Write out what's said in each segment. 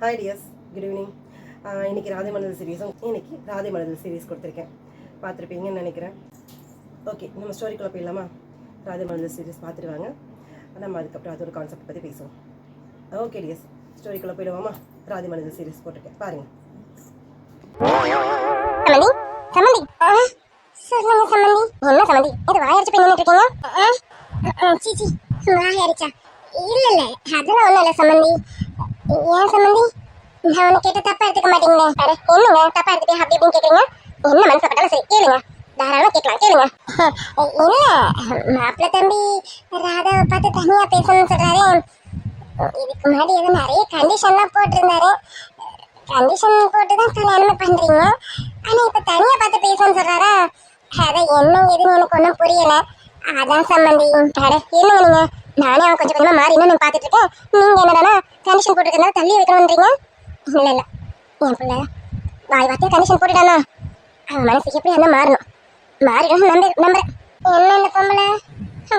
Hi tears, good evening. இன்றைக்கி ராதை மனதில் series கொடுத்துருக்கேன். பார்த்துருப்பீங்கன்னு நினைக்கிறேன். ஓகே, நம்ம ஸ்டோரிக்குள்ளே போயிடலாமா? ராதை மனதில் சீரீஸ் பார்த்துருவாங்க. நம்ம அதுக்கப்புறம் அதோட கான்செப்ட் பற்றி பேசுவோம். ஓகே டியர்ஸ், ஸ்டோரிக்குள்ளே போயிடுவோமா? ராதை மனதில் சீரீஸ் போட்டிருக்கேன், பாருங்கள். சொல்லுங்க சம்மந்தி. என்ன சம்மந்தி, இது வாயடிச்சு போய் நின்றுட்டு இருக்கீங்க? சீச்சி, வாயடிச்சா? இல்ல இல்ல, அதெல்லாம் ஒண்ணும் இல்ல சம்மந்தி. ஏன் சம்மந்தி, நான் உன்னை கேட்ட தப்பா எடுத்துக்க மாட்டீங்களே? என்னங்க தப்பா எடுத்துட்டு அப்படி இப்படின்னு கேக்குறீங்க? என்ன மனசப்பட்டாலும் சரி கேளுங்க, தாராளமா கேட்கலாம், கேளுங்க. இல்ல, மாப்பிள்ள தம்பி ராதாவை பார்த்து தனியா பேசணும்னு சொல்றாரு. இதுக்கு முன்னாடி ஏதோ நிறைய கண்டிஷன்லாம் போட்டிருந்தாரு. கண்டிஷன் போட்டுதான் கல்யாணம் பண்றீங்க. ஆனா இப்ப தனியா பார்த்து பேசணும்னு சொல்றாரா? அத என்ன எதுன்னு எனக்கு ஒன்றும் புரியல. அதான் சம்மந்தி. என்னங்க நீங்க, நானே அவன் கொஞ்சம் கொஞ்சமா மாறினா நீங்க பாத்துட்டு இருக்கேன். நீங்க என்னடானா கண்டிஷன் போட்டுருக்கனால தள்ளி வைக்கணும்ன்றீங்க. இல்ல இல்ல, என் பிள்ளை வாய் வார்த்தையா கண்டிஷன் போட்டுட்டானா அவன் மனசு எப்படி என்ன மாறணும், மாறிடும் நம்புறேன். என்ன இந்த பொம்பளை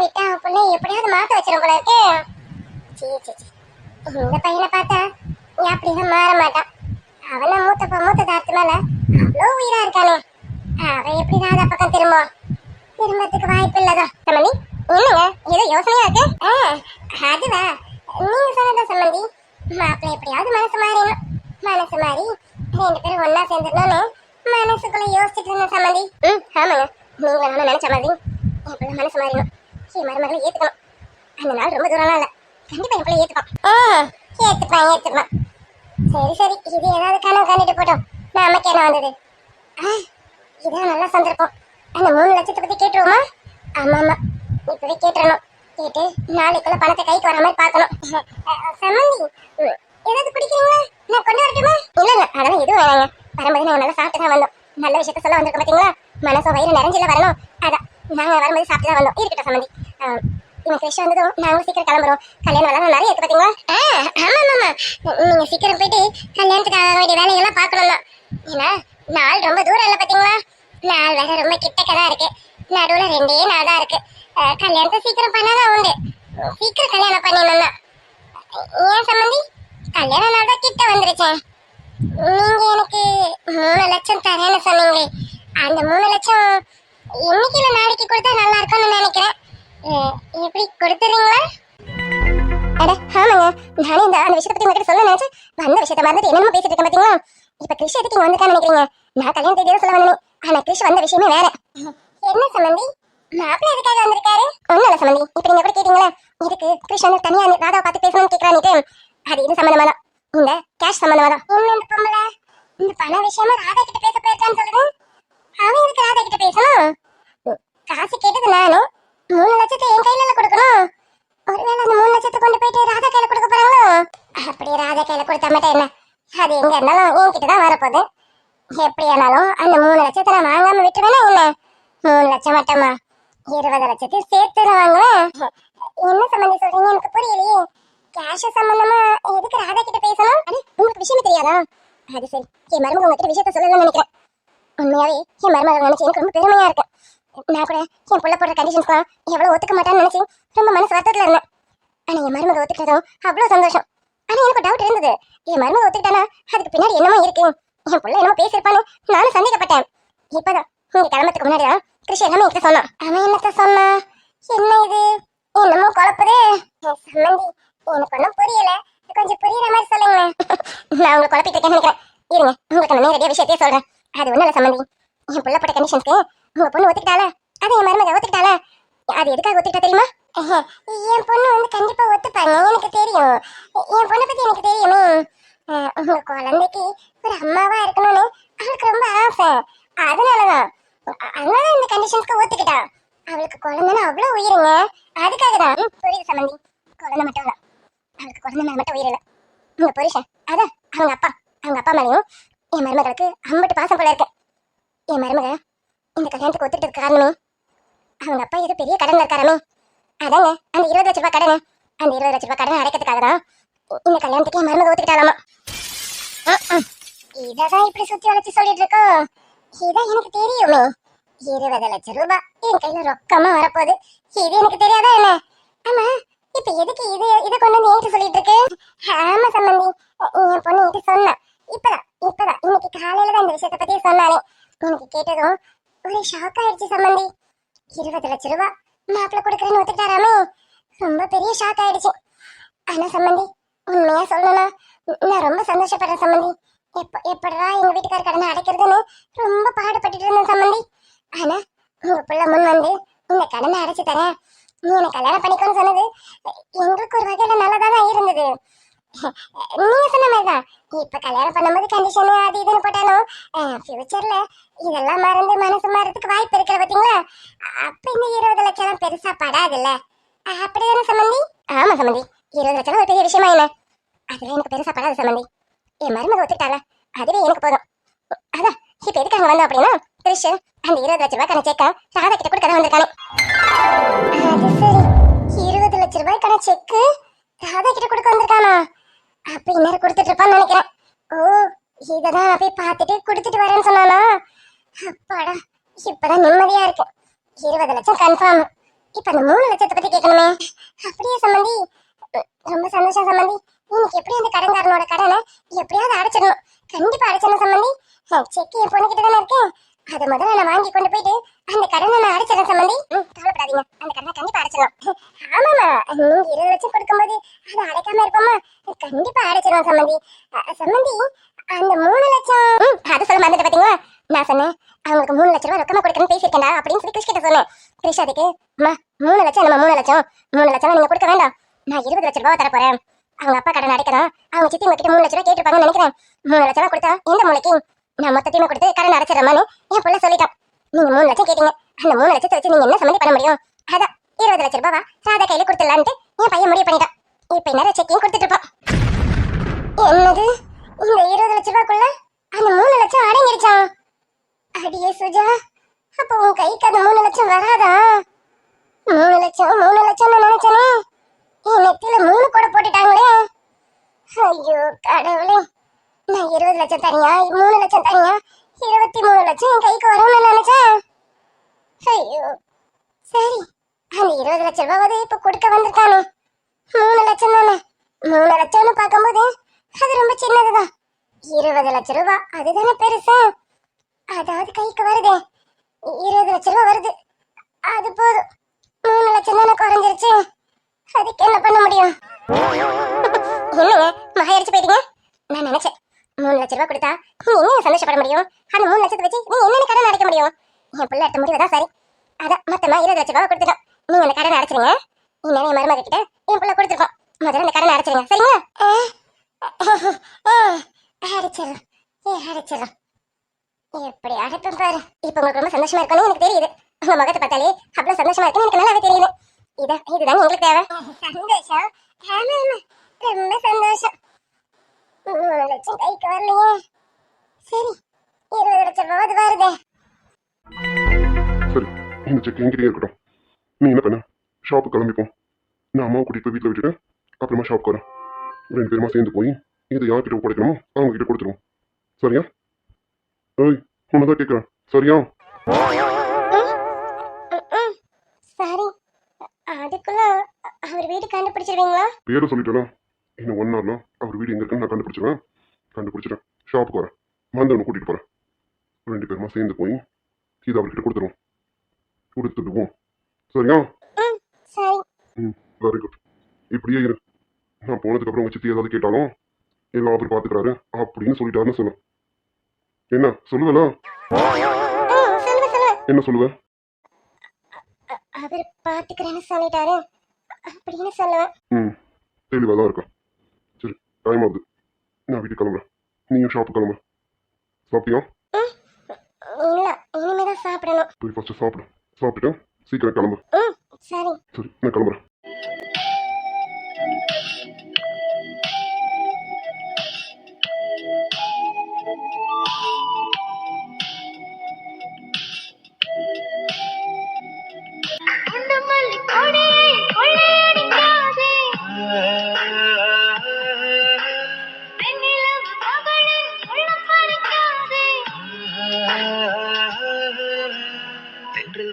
விட்டா அவன் பிள்ளை எப்படியாவது மாத்த வச்சிடும் போல இருக்கு. சீ சீ, இந்த பையனை பார்த்தா அப்படிதான் மாற மாட்டான். அவனை மூத்த தாத்து மேல அவ்வளோ உயிரா இருக்கானே, அவன் எப்படி ராதா பக்கம் திரும்பறதுக்கு வாய்ப்பு இல்லதான். சம்மந்தி, என்னங்க ஏதோ யோசனையா இருக்கு? அதுவா, நீங்க சொன்னதா சம்மந்தி. மாப்பிள்ளை எப்படியாவது மனசு மாறணும். மனசு மாறி 2 பேரும் ஒன்னா சேர்ந்துடணும்னு மனசுக்குள்ள யோசிச்சுட்டு இருந்தேன் சம்மந்தி. ஆமாங்க, நீங்க நானும் நினைச்ச மாதிரி என் பிள்ளை மனசு மாறணும், என் மருமகளை ஏத்துக்கணும். அந்த நாள் ரொம்ப தூரம்லாம் இல்ல, கண்டிப்பா என் பிள்ளை ஏத்துப்பான். சரி சரி, இது ஏதாவது கனவு காண்டிட்டு போட்டோம், நமக்கு என்ன வந்தது? இதான் நல்லா சந்திருப்போம். அந்த 3 லட்சத்தை பத்தி கேட்டுருவோமா? ஆமா ஆமா, இப்பவே கேட்டுறணும். கேட்டு நாளைக்குள்ள பணத்தை கைக்கு வர மாதிரி பார்க்கணும். சம்மந்தி, ஏதாவது பிடிக்கிறீங்களா? நான் கொண்டு வரட்டுமா? இல்ல இல்ல, அதெல்லாம் எதுவும் வேணாங்க. வரும்போது நாங்க நல்லா சாப்பிட்டு தான் வந்தோம். நல்ல விஷயத்த சொல்ல வந்திருக்கோம் பாத்தீங்களா? மனசோ வயிறு நிறைஞ்சில வரணும். அதான் நாங்க வரும்போது சாப்பிட்டு தான் வந்தோம். இருக்கட்டும் சம்மந்தி, இவன் ஃப்ரெஷ் வந்ததும் நாங்களும் சீக்கிரம் கிளம்புறோம். கல்யாணம் வேலை நிறைய இருக்கு பாத்தீங்களா? ஆமா நீங்க சீக்கிரம் போயிட்டு கல்யாணத்துக்கு ஆக வேண்டிய வேலையெல்லாம் பார்க்கணும். ஏன்னா நாள் ரொம்ப தூரம் இல்லை பாத்தீங்களா? நாள் வேற ரொம்ப கிட்டக்கதான் இருக்கு. நடுவுல 2 நாள் தான் இருக்கு. கல்யாணத்தை சீக்கிரம் பண்ணாதான் உண்டு. சீக்கிரம் கல்யாணம் பண்ணிடணும்னா ஏன் சம்மந்தி, கல்யாண நாள் தான் கிட்ட வந்துருச்சேன். நீங்க எனக்கு 3 லட்சம் தரேன்னு சொன்னீங்களே, அந்த 3 லட்சம் இன்னைக்கு இல்ல நாளைக்கு கொடுத்தா நல்லா இருக்கும்னு நினைக்கிறேன். எப்படி கொடுத்துறீங்களா? அட ஆமாங்க, நானே அந்த விஷயத்தை பத்தி உங்ககிட்ட சொல்ல நினைச்சு வந்த விஷயத்த மறந்துட்டு என்னமோ பேசிட்டு இருக்கேன் பாத்தீங்களா? இப்ப கிருஷ் எதுக்கு இங்க வந்துட்டான்னு நினைக்கிறீங்க? நான் கல்யாணத்தை தேதி சொல்ல வந்தேன், ஆனா கிருஷ் வந்த விஷயமே வேற. என்ன சம்மந்தி, மாப்பிள்ள எதுக்காக வந்திருக்காரு? ஒண்ணும் இல்ல சம்மந்தி, இப்ப நீங்க கூட கேட்டீங்களா இதுக்கு கிருஷ் வந்து தனியா ராதாவை பார்த்து பேசணும்னு கேட்கறான்னுட்டு, அது இது சம்பந்தமா தான், இந்த கேஷ் சம்பந்தமா தான். என்ன இந்த பொம்பளை இந்த பண விஷயமா ராதா கிட்ட பேச போயிருக்கான்னு சொல்லுது? அவன் எதுக்கு ராதா கிட்ட பேசணும்? காசு கேட்டது நானு, 3 லட்சத்தை என் கையில கொடுக்கணும். ஒருவேளை அந்த 3 லட்சத்தை கொண்டு போயிட்டு ராதா கையில கொடுக்க போறாங்களோ? அப்படியே ராதா கையில கொடுத்தா மட்டும் என்ன, அது எங்க இருந்தாலும் என்கிட்ட தான் வரப்போகுது. எப்படியானாலும் அந்த 3 லட்சத்தை நான் வாங்காம விட்டுவேனா என்ன? 3 லட்சம் மட்டுமா, 20 லட்சத்தையும் சேர்த்து வாங்குவேன். என்ன சம்பந்தி சொல்றீங்க, எனக்கு புரியலையே. கேஷ் சம்பந்தமா எதுக்கு ராதா கிட்ட பேசணும்? உங்களுக்கு விஷயமே தெரியாதா? அது சரி, என் மருமக உங்ககிட்ட விஷயத்த சொல்லணும்னு நினைக்கிறேன். உண்மையாவே என் மருமகள் நினைச்சு எனக்கு ரொம்ப பெருமையா இருக்கு. நான் கூட என் புள்ள போடுற கண்டிஷன்ஸ்லாம் எவ்வளவு ஒத்துக்க மாட்டான்னு நினைச்சு ரொம்ப மனசு வருத்தத்துல இருந்தேன். ஆனா என் மருமக ஒத்துக்கிட்டதும் அவ்வளவு சந்தோஷம். ஆனா எனக்கு டவுட் இருந்தது, என் மருமக ஒத்துக்கிட்டானா அதுக்கு பின்னாடி என்னமோ இருக்கு, என் புள்ள என்னமோ பேசியிருப்பான்னு நானும் சந்தேகப்பட்டேன். இப்பதான் நீங்க கிளம்பத்துக்கு முன்னாடிதான் கிருஷி எல்லாமே என்கிட்ட சொன்னான். அவன் என்னத்த சொன்னா? என்ன இது என்னமோ குழப்பதே சம்மந்தி, எனக்கு ஒன்றும் புரியல, கொஞ்சம் புரியுற மாதிரி சொல்லுங்களேன். நான் உங்களை குழப்பிட்டு இருக்கேன்னு நினைக்கிறேன். இருங்க, உங்களுக்கு நான் நேரடியாக விஷயத்தையே சொல்றேன். அது ஒன்றும் இல்லை சம்மந்தி, என் புள்ள போட்ட கண்டிஷன்ஸ்க்கு உங்க பொண்ணு ஒத்துக்கிட்டால, அது என் மருமக ஒத்துக்கிட்டால. அது எதுக்காக ஒத்துக்கிட்டா தெரியுமா? என் பொண்ணு வந்து கண்டிப்பா ஒத்துப்பாங்க, எனக்கு தெரியும். என் பொண்ணை பத்தி எனக்கு தெரியுமே. உங்க குழந்தைக்கு ஒரு அம்மாவா இருக்கணும்னு அவளுக்கு ரொம்ப ஆசை. அதனாலதான் இந்த கண்டிஷன்ஸ்க்கு ஒத்துக்கிட்டா. அவளுக்கு குழந்தைன்னா அவ்வளவு உயிருங்க, அதுக்காக தான். புரியுது சம்மந்தி, குழந்தை மட்டும் இல்ல, அவளுக்கு குழந்தை மேல மட்டும் உயிர் இல்லை. உங்க புருஷன் அதான் அவங்க அப்பா மேலையும் என் மருமகளுக்கு அம்பட்டு பாசம் போல இருக்கு. என் மருமக இந்த கல்யாணத்துக்கு ஒத்துக்கிட்டதுக்கு காரணமே அவங்க அப்பா ஏதோ பெரிய கடன் இருக்காரமே. அதாங்க அந்த 20 லட்ச ரூபாய் கடன். அந்த 20 லட்ச ரூபாய் கடன் அடைக்கிறதுக்காக தான் இந்த கல்யாணத்துக்கு என் மருமக ஒத்துக்கிட்டாலாமா. இதான் இப்படி சுத்தி வளைச்சு சொல்லிட்டு இருக்கோம். இதான் எனக்கு தெரியுமே. 20 லட்சம் ரூபாய் என் கையில ரொக்கமா வரப்போகுது. இது எனக்கு தெரியாதா என்ன? ஆமா, இப்ப எதுக்கு இதை கொண்டு வந்து என்கிட்ட சொல்லிட்டு இருக்கு? ஆமா சம்பந்தி, என் பொண்ணு என்கிட்ட சொன்னா. இப்பதான் இன்னைக்கு காலையில தான் இந்த விஷயத்தை பத்தி சொன்னானே. எனக்கு கேட்டதும் ஒரே ஷாக் ஆயிடுச்சு சம்பந்தி. 20 லட்சம் ரூபாய் மாப்பிள்ள கொடுக்குறேன்னு ஒத்துக்கிட்டாராமே. ரொம்ப பெரிய ஷாக் ஆயிடுச்சு. ஆனா சம்பந்தி, உண்மையா சொல்லணும்னா நான் ரொம்ப சந்தோஷப்படுறேன் சம்பந்தி. எப்படா எங்க வீட்டுக்கார கடனை அடைக்கிறதுன்னு ரொம்ப பாடுபட்டுட்டு இருந்தேன் சம்பந்தி. ஆனா உங்க பிள்ளை முன் வந்து இந்த கடனை அடைச்சு தரேன், நீ எனக்கு கல்யாணம் பண்ணிக்கோன்னு சொன்னது எங்களுக்கு ஒரு வகையில நல்லதாதான் இருந்தது. நீங்க சொன்ன மாதிரிதான் இப்ப கல்யாணம் பண்ணும்போது கண்டிஷன் அது இதுன்னு போட்டாலும் ஃபியூச்சர்ல இதெல்லாம் மறந்து மனசு மாறதுக்கு வாய்ப்பு இருக்கிற பாத்தீங்களா. அப்ப இந்த 20 லட்சம் பெருசா படாதுல்ல. அப்படிதானே சம்பந்தி? ஆமா சம்பந்தி, 20 லட்சம் ஒரு பெரிய விஷயமா என்ன? அதுவே எனக்கு பெருசா படாது சம்பந்தி. என் மருமக ஒத்துட்டால அதுவே எனக்கு போதும். அதான் இப்ப எதுக்கு அங்க வந்தோம் அப்படின்னா, கிருஷ் அந்த 20 லட்சம் ரூபாய் செக்க ராதா கிட்ட கூட கதை வந்திருக்கானே. அது சரி, 20 லட்சம் ரூபாய்க்கான செக்கு ராதா கிட்ட கொடுக்க வந்திருக்கானா? அப்ப இன்னொரு கொடுத்துட்டு இருப்பான்னு நினைக்கிறேன். ஓ, இததான் நான் போய் பார்த்துட்டு கொடுத்துட்டு வரேன்னு சொன்னானா? அப்பாடா, இப்பதான் நிம்மதியா இருக்கு. 20 லட்சம் கன்ஃபார்ம். இப்ப அந்த 3 லட்சத்தை பத்தி கேட்கணுமே. அப்படியே சம்பந்தி, ரொம்ப சந்தோஷம் சம்பந்தி. இன்னைக்கு எப்படி அந்த கடன்காரனோட கடனை எப்படியாவது அடைச்சிடணும். கண்டிப்பா அடைச்சிடணும் சம்பந்தி. செக் என் பொண்ணு கிட்ட தானே இருக்கேன். அதை முதல்ல நான் வாங்கி கொண்டு போயிட்டு அந்த கடனை நான் அடைச்சிடறேன் சம்பந்தி. கவலைப்படாதீங்க, அந்த கடனை கண்டிப்பா அடைச்சிடணும். ஆமாமா, நீங்க 20 லட்சம் கொடுக்கும்போது அதை அடைக்காம இருப்போமா? கண்டிப்பா அடைச்சிடும் சம்பந்தி. சம்பந்தி, அந்த 3 லட்சம் அது சொல்ல மறந்துட்டு பாத்தீங்களா? நான் சொன்னேன் அவங்களுக்கு 3 லட்சம் ரூபாய் ரொக்கமா கொடுக்கணும்னு பேசியிருக்கேன்டா அப்படின்னு சொல்லி கிருஷ் கிட்ட சொன்னேன். கிருஷ் அதுக்கு அம்மா 3 லட்சம் நம்ம 3 லட்சம் நீங்க கொடுக்க வேண்டாம், நான் 20 லட்சம் ரூபாய் தர போறேன். அவங்க அப்பா கடன் அடைக்கணும், அவங்க சித்தி உங்ககிட்ட 3 லட்சம் ரூபாய் கேட்டிருப்பாங்கன்னு நினைக்கிறேன். 3 லட்சம் ரூபாய் கொடுத்தா எந்த மூளைக்கு நான் மொத்தத்தையுமே கொடுத்து கடன் அடைச்சிடறமான்னு என் பிள்ளை சொல்லிட்டான். நீங்க 3 லட்சம் கேட்டீங்க, அந்த 3 லட்சத்தை வச்சு நீங்க என்ன சம்மந்தி பண்ண முடியும்? அதான் 20 லட்சம் ரூபாவா ராதா கையில கொடுத்துடலான்ட்டு என் பையன் முடிவு பண்ணிட்டான். இப்ப என்ன செக்கையும் கொடுத்துட்டு இருப்பான். என்னது, இந்த 20 லட்சம் ரூபாய்க்குள்ள அந்த 3 லட்சம் அடங்கிடுச்சான்? அடியே சுஜா, அப்ப உன் கைக்கு அந்த 3 லட்சம் வராதா? 3 லட்சம் நினைச்சனே, என் நெத்தியில 3 கூட போட்டுட்டாங்களே. ஐயோ கடவுளே, நான் 20 லட்சம் தனியா 3 லட்சம் தனியா 23 லட்சம் என் கைக்கு வரும்னு நினைச்சேன். ஐயோ சரி, அந்த 20 லட்சம் ரூபாவது இப்ப கொடுக்க வந்திருக்கானே. 3 லட்சம் தானே, 3 லட்சம்னு பார்க்கும்போது அது ரொம்ப சின்னதுதான். 20 லட்சம் ரூபாய் அதுதானே பெருசு. அதாவது கைக்கு வருதே 20 லட்சம் ரூபாய் வருது, அது போதும். 3 லட்சம் தானே குறைஞ்சிருச்சு, அதுக்கு என்ன பண்ண முடியும்? என்னங்க மகையடிச்சு போயிட்டீங்க? நான் நினைச்சேன் 3 லட்சம் ரூபாய் கொடுத்தா நீ என்ன சந்தோஷப்பட முடியும்? அந்த 3 லட்சத்தை வச்சு நீ என்னென்ன கடன் அடைக்க முடியும்? என் பிள்ளை எடுத்த முடிவுதான் சரி. அதான் மொத்தமா 20 லட்சம் ரூபாய் கொடுத்துட்டோம். நீங்க அந்த கடனை அடைச்சிருங்க. இன்னும் என் மருமக கிட்ட என் பிள்ளை கொடுத்துருக்கோம், முதல்ல அந்த கடனை அடைச்சிருங்க சரிங்களா? அடைச்சிடறோம். எப்படி அடைப்பேன் பாரு. இப்ப உங்களுக்கு ரொம்ப சந்தோஷமா இருக்குன்னு எனக்கு தெரியுது. உங்க முகத்தை பார்த்தாலே அவ்வளவு சந்தோஷமா இருக்குன்னு எனக்கு நல்லாவே தெரியுது. இதுதான் உங்களுக்கு தேவை. சந்தோஷம், ரொம்ப சந்தோஷம். 3 லட்சம் கைக்கு வரலையே. சரி, 20 லட்சம் ரூபாய் வருதே. சரி, இந்த செக் என்கிட்டயே இருக்கட்டும். நீ என்ன பண்ண, ஷாப்பு கிளம்பிப்போம். நான் அம்மாவை கூட்டிட்டு போய் வீட்டில் விட்டுட்டு அப்புறமா ஷாப்புக்கு வரேன். 2 பேருமா சேர்ந்து போய் இதை யார்கிட்ட ஒப்படைக்கணுமோ அவங்க கிட்ட கொடுத்துருவோம். சரியா? ஏய், உன்னதான் கேட்குறேன், சரியா? சரி, அதுக்குள்ள அவர் வீடு கண்டுபிடிச்சிருவீங்களா? பேரை சொல்லிட்டேனா, இன்னும் 1 ஹவர்ல அவர் வீடு எங்க இருக்குன்னு நான் கண்டுபிடிச்சிட்டேன். ஷாப்புக்கு வரேன், வந்து கூட்டிட்டு போறேன். 2 பேருமா சேர்ந்து போய் இதை அவர்கிட்ட கொடுத்துடுவோம். சரியா? சரி. Very good. இப்படியே இரு. நான் போனதுக்கு அப்புறம் உங்க சித்தி ஏதாவது கேட்டாலும் எல்லாம் அவர் பாத்துக்கிறாரு அப்படின்னு சொல்லிட்டாருன்னு சொல்லு. என்ன சொல்லுவல? என்ன சொல்லுவ? அவர் பாத்துக்கிறேன்னு சொல்லிட்டாரு அப்படின்னு சொல்லுவேன். தெளிவாதான் இருக்கேன். சரி, டைம் ஆகுது, நான் வீட்டுக்கு கிளம்புறேன். நீயும் ஷாப்பு கிளம்பு. சாப்பிட்டியா? இல்ல, இனிமேதான் சாப்பிடணும். போய் ஃபர்ஸ்ட் சாப்பிட்டுட்டு சீக்கிரம் கிளம்பு. சரி, நான் கிளம்புறேன்.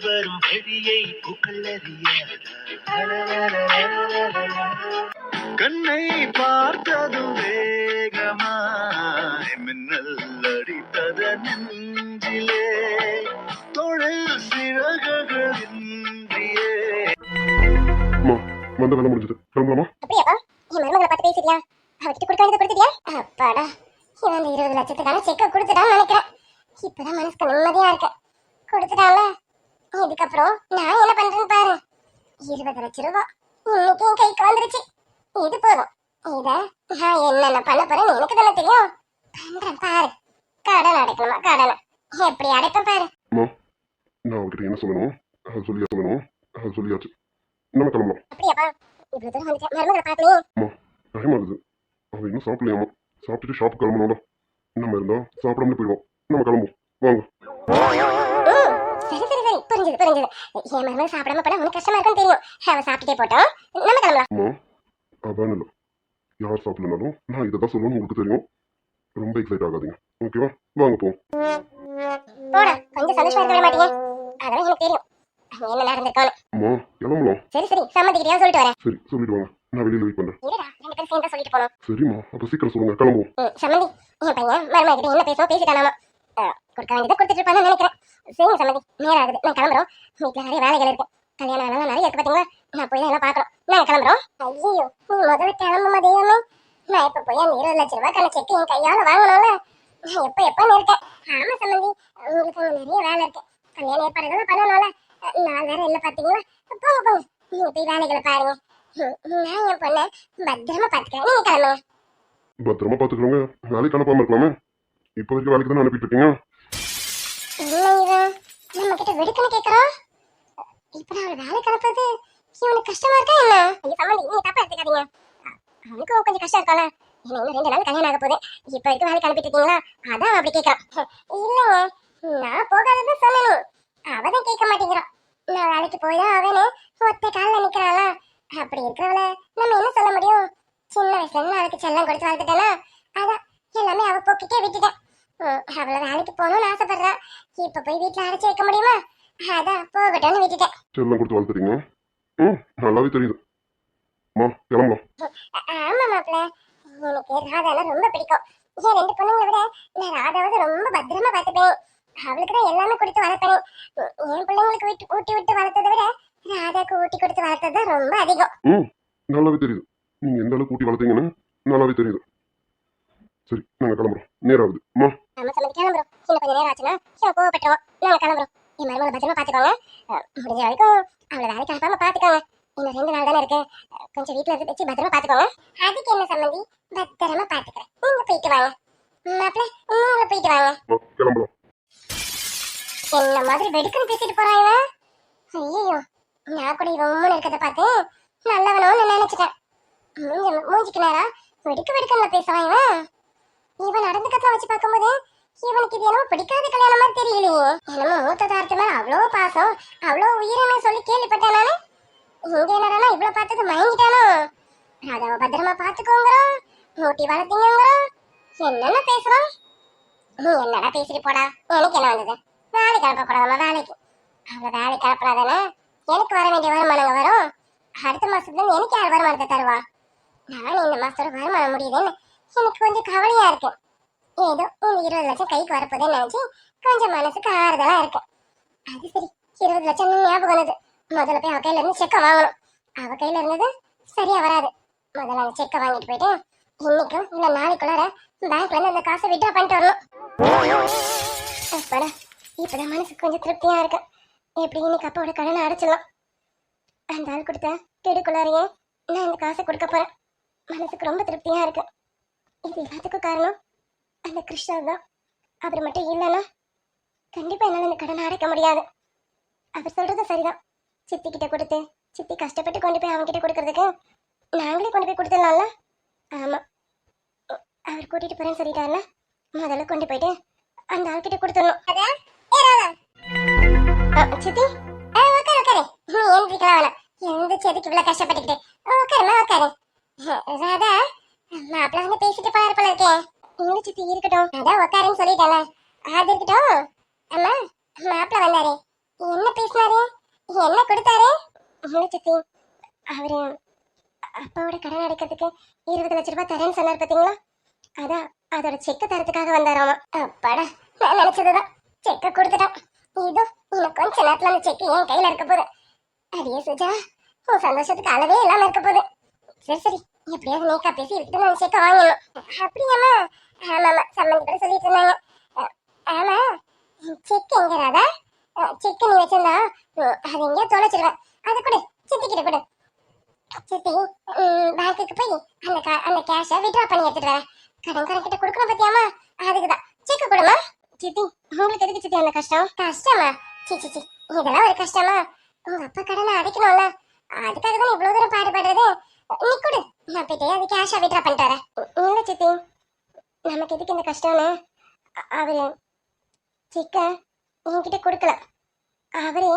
வரும் வழியை பூக்கள் அறிய கண்ணை பார்த்ததும் வேகமாய் மின்னல் அடித்தத நெஞ்சிலே தொழில் சிறகுகள் இன்றியே. அம்மா வந்த வேலை முடிஞ்சது, கிளம்பலாமா? அப்படியாப்பா என் மருமகளை பார்த்து பேசிட்டியா? அவகிட்ட கொடுக்க வேண்டியதை கொடுத்துட்டியா? அப்பாடா இவன் அந்த 20 லட்சத்துக்கான செக்கை கொடுத்துட்டான்னு நினைக்கிறேன். இப்பதான் மனசுக்கு நிம்மதியா இருக்கு. கொடுத்துட்டான்ல, இதுக்கப்புறம் நான் என்ன பண்றேன்னு பாரு. 20 லட்சம் ரூபாய் இன்னைக்கு என் கைக்கு வந்துருச்சு. இது போதும். இத நான் என்னென்ன பண்ண போறேன்னு எனக்கு தானே தெரியும். பண்றேன் பாரு. கடன் அடைக்கணுமா? கடனை எப்படி அடைப்பேன் பாரு. அம்மா நான் அவர்கிட்ட என்ன சொல்லணும் அது சொல்லியாச்சு. நம்ம கிளம்பலாம். அப்படியாப்பா இவ்வளவு தூரம் வந்துட்டேன். மருமகளை பார்க்கலையே. அம்மா டைம் ஆகுது, அவன் இன்னும் சாப்பிடலையாம்மா. சாப்பிட்டுட்டு ஷாப்புக்கு கிளம்பணும்ல. நம்ம இருந்தா சாப்பிடாமலே போயிடுவோம். நம்ம கிளம்புவோம் வாங்க. சரி சரி சரி புரிஞ்சது. என் மருமகள் சாப்பிடாம போனா உனக்கு கஷ்டமா இருக்குன்னு தெரியும். அவ சாப்பிட்டுட்டே போட்டோம், நம்ம கிளம்பலாம். அம்மா அதான் இல்லை, யார் சாப்பிடலனாலும் நான் இதை தான் சொல்லணும்னு உங்களுக்கு தெரியும். ரொம்ப எக்ஸைட் ஆகாதீங்க, ஓகேவா? வாங்க போவோம். போடா, கொஞ்சம் சந்தோஷமா இருக்க விட மாட்டீங்க. அதெல்லாம் எனக்கு தெரியும் என்ன நடந்திருக்கான்னு. அம்மா கிளம்பலாம். சரி சம்மதிக்கிறியா சொல்லிட்டு வரேன். சரி சொல்லிட்டு வாங்க, நான் வெளியில வெயிட் பண்றேன். இருடா, 2 பேரும் சேர்ந்து சொல்லிட்டு போனோம். சரிம்மா அப்ப சீக்கிரம் சொல்லுங்க, கிளம்புவோம். சம்மந்தி என் பையன் மருமக கிட்ட என்ன பேசிட்டானாமா. கொடுக்க வேண்டியதை கொடுத்துட்டு இருப்பான்னு நினைக்கிறேன். சரிங்க சம்மந்தி, நேரம் ஆகுது, நான் கிளம்புறோம். வீட்டுல நிறைய வேலைகள் இருக்கு, கல்யாண வேலை நிறைய இருக்கு பாத்தீங்களா. நான் போய் எல்லாம் பாக்குறோம். நாங்க கிளம்புறோம். ஐயோ நீ முதல்ல கிளம்புமா தெய்வமே. நான் இப்ப போய் அந்த 20 லட்சம் ரூபாய் செக் என் கையால வாங்கணும்ல. நான் எப்பன்னு இருக்கேன். ஆமா சம்மந்தி, உங்களுக்கு நிறைய வேலை இருக்கு, கல்யாண ஏற்பாடுகள் பண்ணணும்ல. நான் வேற இல்ல பாத்தீங்களா. போங்க நீங்க போய் வேலைகளை பாருங்க. நான் என் பொண்ணை பத்திரமா பாத்துக்கிறேன். நீங்க கிளம்புங்க. பத்திரமா பாத்துக்கிறோங்க, நாளைக்கு அனுப்பாம இருக்கலாமே. இப்ப வரைக்கும் வேலைக்கு தானே அனுப்பிட்டு இருக்கீங்க. இல்ல இவன் நம்ம கிட்ட வெடுக்குன்னு கேக்குறான். இப்ப நான் வேலைக்கு அனுப்புறது இவனுக்கு கஷ்டமா இருக்கா என்ன? ஐயோ சம்மந்தி நீங்க தப்பா எடுத்துக்காதீங்க. அவனுக்கும் கொஞ்சம் கஷ்டம் இருக்கால. இன்னும் 2 நாள் கல்யாணம் ஆக போகுது. இப்ப வரைக்கும் வேலைக்கு அனுப்பிட்டு இருக்கீங்களா, அதான் அவன் அப்படி கேட்கறான். இல்லைங்க நான் போகாததான் சொல்லணும், அவதான் கேட்க மாட்டேங்கிறான். நான் வேலைக்கு போய்தான் அவனு ஒத்த காலில் நிக்கிறாளா. அப்படி இருக்கிறவள நம்ம என்ன சொல்ல முடியும்? சின்ன வயசுல இருந்து அவளுக்கு செல்லம் கொடுத்து வளர்த்துட்டேனா, அதான் எல்லாமே அவ போக்கிட்டே விட்டுட்டேன். அவளை வேலைக்கு போகணும்னு ஆசைப்படுறா. இப்ப போய் வீட்டுல அடைச்சு வைக்க முடியுமா? அதான் போகட்டும்னு விட்டுட்டேன். செல்லம் கொடுத்து வளர்த்துறீங்க, நல்லாவே தெரியுது. அம்மா கிளம்பலாம். ஆமா மாப்பிள்ள, எனக்கு ராதானா ரொம்ப பிடிக்கும். என் 2 பொண்ணுங்களை விட நான் ராதாவது ரொம்ப பத்திரமா பார்த்துப்பேன். அவளுக்கு தான் எல்லாமே கொடுத்து வளர்ப்பேன். என் பிள்ளைங்களுக்கு ஊட்டி விட்டு வளர்த்ததை விட ராதாக்கு ஊட்டி கொடுத்து வளர்த்தது தான் ரொம்ப அதிகம். நல்லாவே தெரியுது, நீங்க எந்த அளவுக்கு ஊட்டி வளர்த்தீங்கன்னு நல்லாவே தெரியுது. சரி நாங்க கிளம்புறோம், நேரம் ஆகுது. அம்மா நம்ம சம்மதி கிளம்புறோம். இன்னும் கொஞ்சம் நேரம் ஆச்சுன்னா இவன் கோவப்பட்டுருவோம். நாங்க கிளம்புறோம். என் மருமகளை பத்திரமா பாத்துக்கோங்க. முடிஞ்ச வரைக்கும் அவளை வேலைக்கு அனுப்பாம பாத்துக்கோங்க. இன்னும் 2 நாள் தானே இருக்கு, கொஞ்சம் வீட்டுல இருந்து வச்சு பத்திரமா பாத்துக்கோங்க. அதுக்கு என்ன சம்மந்தி, பத்திரமா பாத்துக்கிறேன். நீங்க போயிட்டு வாங்க மாப்பிள்ள, நீங்க போயிட்டு வாங்க. கிளம்பலாம். என்ன மாதிரி வெடுக்குன்னு பேசிட்டு போறான் இவன். ஐயோ நான் கூட இவன் உண்மை இருக்கிறத பார்த்து நல்லவனோன்னு நினைச்சிட்டேன். மூஞ்சிக்கு நேரா வெடுக்குன்னு பேசுவான் இவன். இவன் நடந்துக்கத்துல வச்சு பார்க்கும்போது இவனுக்கு இது என்னமோ பிடிக்காத கல்யாணம் மாதிரி தெரியலையே. என்னமோ மூத்த தாரத்து மேல அவ்வளோ பாசம், அவ்வளோ உயிரினு சொல்லி கேள்விப்பட்டேன் நானு. இங்க என்னடா இவ்வளவு பார்த்தது மயங்கிட்டானோ. ராதாவை பத்திரமா பாத்துக்கோங்கிறோம், மூட்டி வளர்த்தீங்கிறோம், என்னென்ன பேசுறோம். நீ என்னடா பேசிட்டு போடா. எனக்கு என்ன வந்தது? வேலைக்கு அனுப்பக்கூடாதம்மா. வேலைக்கு அவளை வேலைக்கு அனுப்புறாதானே எனக்கு வர வேண்டிய வருமானங்க வரும். அடுத்த மாசத்துல இருந்து எனக்கு யார் வருமானத்தை தருவா? நானும் இந்த மாசத்தோட வருமானம் முடியுதுன்னு எனக்கு கொஞ்சம் கவலையா இருக்கு. ஏதோ இந்த 20 லட்சம் கைக்கு வரப்போதேன்னு நினைச்சு கொஞ்சம் மனசுக்கு ஆறுதலா இருக்கு. அது சரி, 20 லட்சம் ஞாபகம் வந்தது. முதல்ல போய் அவ கையில இருந்து செக்கை வாங்கணும். அவ கையில இருந்தது சரியா வராது. முதல்ல அந்த செக்கை வாங்கிட்டு போயிட்டு இன்னைக்கும் இல்ல நாளைக்குள்ளார பேங்க்ல இருந்து அந்த காசை விட்ரா பண்ணிட்டு வரணும். அப்பாடா, இப்பதான் மனசுக்கு கொஞ்சம் திருப்தியா இருக்கு. எப்படி இன்னைக்கு அப்பாவோட கடனை அடைச்சிடலாம். அந்த ஆள் கொடுத்த கெடுக்குள்ளாரையே நான் இந்த காசை கொடுக்க போறேன். மனசுக்கு ரொம்ப திருப்தியா இருக்கு. இது எல்லாத்துக்கும் காரணம் அந்த கிருஷ்ணா தான். அவர் மட்டும் இல்லைன்னா கண்டிப்பா என்னால இந்த கடனை அடைக்க முடியாது. அவர் சொல்றது சரிதான். சித்தி கிட்ட கொடுத்து சித்தி கஷ்டப்பட்டு கொண்டு போய் அவங்க கிட்ட கொடுக்கறதுக்கு நாங்களே கொண்டு போய் கொடுத்துடலாம்ல. ஆமா, அவர் கூட்டிட்டு போறேன்னு சொல்லிட்டாருல, முதல்ல கொண்டு போயிட்டு அந்த ஆள்கிட்ட கொடுத்துடணும். சித்தி உட்காரு, நீ எழுந்திருக்கலாம் வேணாம். எழுந்திரிச்சு எதுக்கு இவ்வளவு கஷ்டப்பட்டுக்கிட்டு? உட்காருமா உட்காரு. ராதா மாப்பிள்ள வந்து பேசிட்டு போயாரு போல இருக்கேன். இல்ல சித்தி இருக்கட்டும், அதான் உட்காருன்னு சொல்லிட்டால, அது இருக்கட்டும். அம்மா மாப்பிள்ள வந்தாரு, என்ன பேசினாரு, என்ன கொடுத்தாரு? இல்ல சித்தி, அவரு அப்பாவோட கடன் அடைக்கிறதுக்கு 20 லட்ச ரூபாய் தரேன்னு சொன்னார் பாத்தீங்களா, அதான் அதோட செக்க தரத்துக்காக வந்தாராமா. அப்பாடா, நான் நினைச்சதுதான், செக்க கொடுத்துட்டான். இதோ இன்னும் கொஞ்ச நேரத்துல அந்த செக்கு என் கையில இருக்க போகுது. அடியே சுஜா, உன் சந்தோஷத்துக்கு அளவே இல்லாம இருக்க போகுது. சரி சரி, எப்படியாவது நீக்கா பேசி விட்டு நான் செக்க வாங்கணும். அப்படியாமா? ஆமாமா, சம்மந்தி கூட சொல்லிட்டு இருந்தாங்க. ஆமா, செக் எங்க ராதா? செக்கு நீ வச்சிருந்தா அது எங்கேயோ தொலைச்சிருவேன். அதை கொடு, சித்திக்கிட்ட கொடு. சித்தி, பேங்க்குக்கு போய் அந்த கேஷை விட்ரா பண்ணி எடுத்துட்டு வரேன். கடன்காரங்கிட்ட கொடுக்கணும் பத்தியாமா, அதுக்குதான். செக்கு கொடுமா. சித்தி, உங்களுக்கு எதுக்கு சித்தி அந்த கஷ்டம்? கஷ்டமா? சி சி சி, இதெல்லாம் ஒரு கஷ்டமா? உங்க அப்பா கடனை அடைக்கணும்ல, அதுக்காக தான் இவ்வளவு தூரம் பாடுபடுறது. நீ கொடு, நான் போயிட்டு அது கேஷா விட்ரா பண்ணிட்டு வரேன். இல்ல சித்தி, நமக்கு எதுக்கு இந்த கஷ்டம்னு அவரு செக்க என்கிட்ட கொடுக்கல, அவரே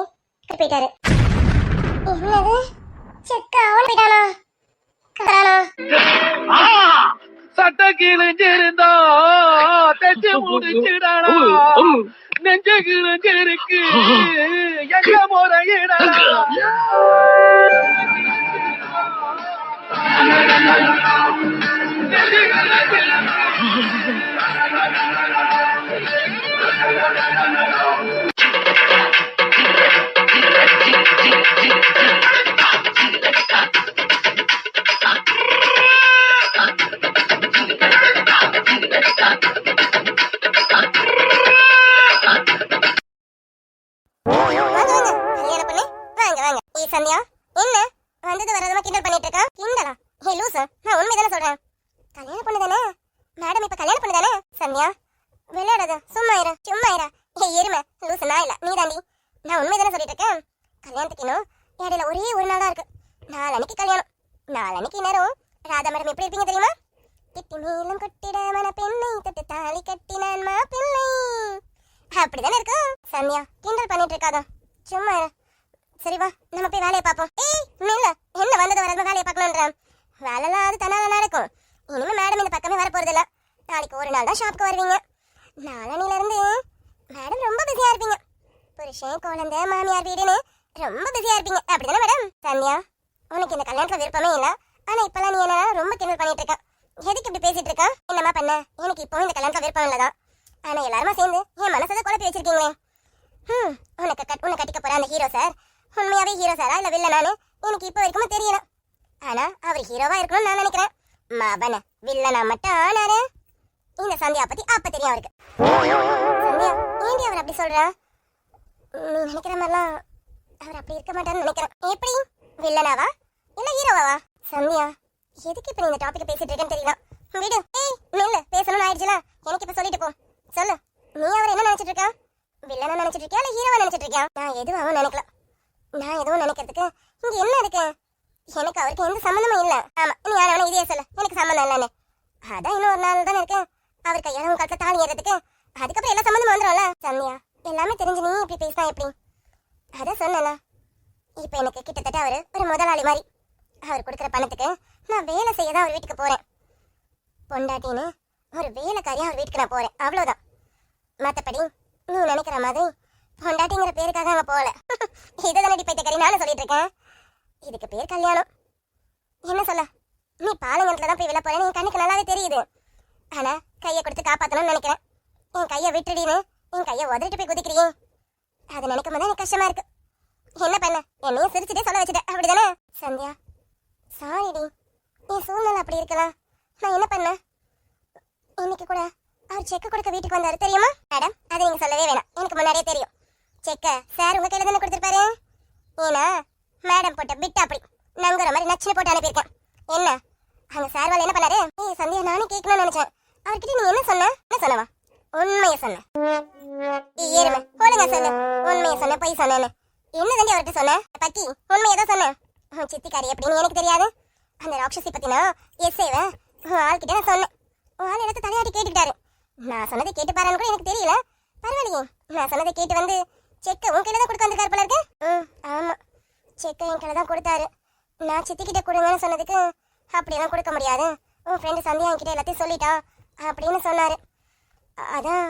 போயிட்டாரு. என்னது, செக்க அவன் போயிட்டானா? சட்ட கிழிஞ்சிருந்தா தச்சு முடிச்சிடா, நெஞ்ச கிழிஞ்சிருக்கு எங்க முறையிடா. சந்தியா, என்ன வந்தது வரதுமா கிண்டல் பண்ணிட்டு இருக்கா? கிண்டலா? ஹே லூசா, நான் உண்மைதானே சொல்றேன். கல்யாணம் பொண்ணு தானே மேடம், இப்ப கல்யாணம் பொண்ணு தானே. சந்தியா, விளையாடாத, சும்மா இரு சும்மா இரு. ஹே எருமை லூசு, நான் இல்ல நீ தாண்டி. நான் உண்மைதானே சொல்லிட்டு இருக்கேன். கல்யாணத்துக்கு இன்னும் இடையில ஒரே ஒரு நாள் தான் இருக்கு. நாளன்னைக்கு கல்யாணம். நாளன்னைக்கு நேரம் ராதா மேடம் எப்படி இருப்பீங்க தெரியுமா? திட்டி மேலும் கொட்டிட மன பெண்ணை தொட்டு தாலி கட்டினான் மாப்பிள்ளை, அப்படிதானே இருக்கும். சந்தியா, கிண்டல் பண்ணிட்டு இருக்காதா, சும்மா இரு. சரி வா, நம்ம போய் வேலையை பார்ப்போம். ஏய் நில்ல, என்ன வந்தது வரது வேலையை பார்க்கணுன்ற? வேலைலாம் அது தன்னால நடக்கும். இனிமே மேடம் இந்த பக்கமே வர போறது இல்ல. நாளைக்கு ஒரு நாள் தான் ஷாப்புக்கு வருவீங்க. நாளனையில இருந்து மேடம் ரொம்ப பிஸியா இருப்பீங்க. புருஷன் குழந்தை மாமியார் வீடுன்னு ரொம்ப பிஸியா இருப்பீங்க, அப்படிதானே மேடம்? சந்தியா, உனக்கு இந்த கல்யாணத்துல விருப்பமே இல்ல, ஆனா இப்பெல்லாம் நீ என்ன ரொம்ப கிண்டல் பண்ணிட்டு இருக்க. எதுக்கு இப்படி பேசிட்டு இருக்க? என்னமா பண்ண? எனக்கு இப்போ இந்த கல்யாணத்துல விருப்பம் இல்லதான், ஆனா எல்லாருமா சேர்ந்து என் மனசை குழப்பி வச்சிருக்கீங்களே. உன்னை கட்டிக்க போற அந்த ஹீரோ சார் உண்மையாவே ஹீரோ சாரா இல்ல வில்லனானு எனக்கு இப்போ வரைக்கும் தெரியல. ஆனா அவர் ஹீரோவா இருக்கணும்னு நான் நினைக்கிறேன். மவன வில்லனா மட்டும் ஆனாரு. இந்த சந்தியா பத்தி அப்ப தெரியும் அவருக்கு. சந்தியா, ஏண்டி அவர் அப்படி சொல்றா? நீ நினைக்கிற மாதிரிலாம் அவர் அப்படி இருக்க மாட்டான்னு நினைக்கிறேன். எப்படி, வில்லனாவா இல்ல ஹீரோவாவா? சந்தியா, எதுக்கு இப்ப நீ இந்த டாபிக் பேசிட்டு இருக்கேன்னு தெரியல. விடு. ஏய் நில்லு, பேசணும்னு ஆயிடுச்சுல, எனக்கு இப்ப சொல்லிட்டு போ. சொல்லு, நீ அவர் என்ன நினைச்சிட்டு இருக்கா? வில்லனா நினைச்சிட்டு இருக்கியா இல்ல ஹீரோவா நினைச்சிட்டு இருக்கியா? நான் எதுவும் நினைக்கல. நான் எதுவும் நினைக்கிறதுக்கு இங்க என்ன இருக்கு? எனக்கு அவருக்கு எந்த சம்பந்தமும் இல்ல. ஆமா, நீ யாராவது இதே சொல்ல, எனக்கு சம்பந்தம் இல்லன்னு. அதான் இன்னும் ஒரு நாள் தானே இருக்கு அவர் கையால உங்க கழுத்தை தாலி ஏறதுக்கு. அதுக்கப்புறம் எல்லா சம்பந்தமும் வந்துடும்ல. சந்தியா, எல்லாமே தெரிஞ்சு நீ இப்படி பேசினா எப்படி? அதான் சொன்னல, இப்ப எனக்கு கிட்டத்தட்ட அவரு ஒரு முதலாளி மாதிரி. அவர் கொடுக்குற பணத்துக்கு நான் வேலை செய்ய தான் அவர் வீட்டுக்கு போறேன். பொண்டாட்டின்னு ஒரு வேலைக்காரியா அவர் வீட்டுக்கு நான் போறேன், அவ்வளவுதான். மத்தபடி நீ நினைக்கிற மாதிரி பொண்டாட்டிங்கிற பேருக்காக அங்க போகல. இதை நடி பைத்தியக்காரி நானும் சொல்லிட்டு இருக்கேன். இதுக்கு பேர் கல்யாணம். என்ன சொல்ல, நீ பாலங்கத்துல தான் போய் விழ போறேன்னு என் கண்ணுக்கு நல்லாவே தெரியுது. ஆனா கையை கொடுத்து காப்பாத்தணும்னு நினைக்கிறேன். என் கையை விட்டுடின்னு என் கையை உதறிட்டு போய் குதிக்கிறீங்க. அதை நினைக்கும் போது எனக்கு கஷ்டமா இருக்கு. என்ன பண்ண, என்னையும் சிரிச்சுட்டே சொல்ல வச்சுட்ட, அப்படிதானே? சந்தியா, சாரிடி, என் சூழ்நிலை அப்படி இருக்கலாம். நான் என்ன பண்ண? இன்னைக்கு கூட அவர் செக் கொடுக்க வீட்டுக்கு வந்தாரு தெரியுமா? மேடம், அதை நீங்க சொல்லவே வேணாம், எனக்கு முன்னாடியே தெரியும். செக்க சார் உங்க கையில தானே கொடுத்துருப்பாரு. ஏன்னா மேடம் போட்ட பிட் அப்படி நங்குற மாதிரி நச்சுன்னு போட்டு அனுப்பியிருக்கேன். என்ன அங்க சார் வாழ என்ன பண்ணாரு? ஏய் சந்தியா, நானும் கேட்கணும்னு நினைச்சேன். அவர்கிட்ட நீ என்ன சொன்ன? என்ன சொன்னவா? உண்மையை சொன்ன. ஏறுமே ஒழுங்கா சொல்லு, உண்மையை சொன்ன பொய் சொன்னேன்னு. என்ன தண்டி அவர்கிட்ட சொன்ன? பக்கி, உண்மையை தான் சொன்னேன். சித்திக்காரி எப்படின்னு எனக்கு தெரியாது. அந்த ராட்சசி பத்தினா எஸ்ஏவ ஆள்கிட்ட நான் சொன்னேன். ஆள் இடத்த தலையாட்டி கேட்டுக்கிட்டாரு. நான் சொன்னதை கேட்டு பாருன்னு கூட எனக்கு தெரியல. பரவாயில்லையே, நான் சொன்னதை கேட்டு வந்து செக்க உன் கையில தான் கொடுக்க வந்திருக்காரு போல இருக்கு. ஆமா, செக்க என் கையில தான் கொடுத்தாரு. நான் சித்திக்கிட்ட கொடுங்கன்னு சொன்னதுக்கு அப்படியெல்லாம் கொடுக்க முடியாது, உன் ஃப்ரெண்டு சந்தியா என்கிட்ட எல்லாத்தையும் சொல்லிட்டா அப்படின்னு சொன்னாரு. அதான்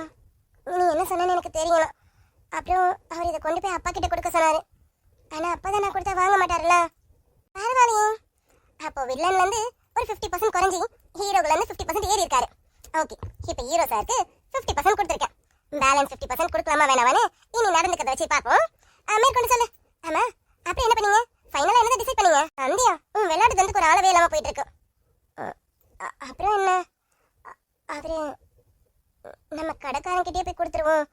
நீ என்ன சொன்னேன்னு எனக்கு தெரியணும். அப்புறம் அவர் இதை கொண்டு போய் அப்பா கிட்ட கொடுக்க சொன்னாரு. ஆனா அப்பா தான் நான் கொடுத்தா வாங்க மாட்டாருல்ல. பரவாயில்லையே, அப்போ வில்லன்ல இருந்து ஒரு 50% குறைஞ்சி ஹீரோல இருந்து 50% ஏறி இருக்காரு. ஓகே, இப்போ ஹீரோ சாருக்கு 50% கொடுத்துருக்கேன். பேலன்ஸ் 50% கொடுக்கலாமா வேணாமான்னு இனி நடந்துக்கிறத வச்சு பார்ப்போம். மேற்கொண்டு சொல்லு. ஆமா, அப்புறம் என்ன பண்ணீங்க? ஃபைனலா என்ன டிசைட் பண்ணீங்க? அந்தியா உன் விளையாட்டு வந்து ஒரு அளவே இல்லாம போயிட்டு இருக்கு. அப்புறம் என்ன? அவரு நம்ம கடைக்காரன்கிட்டயே போய் கொடுத்துருவோம்.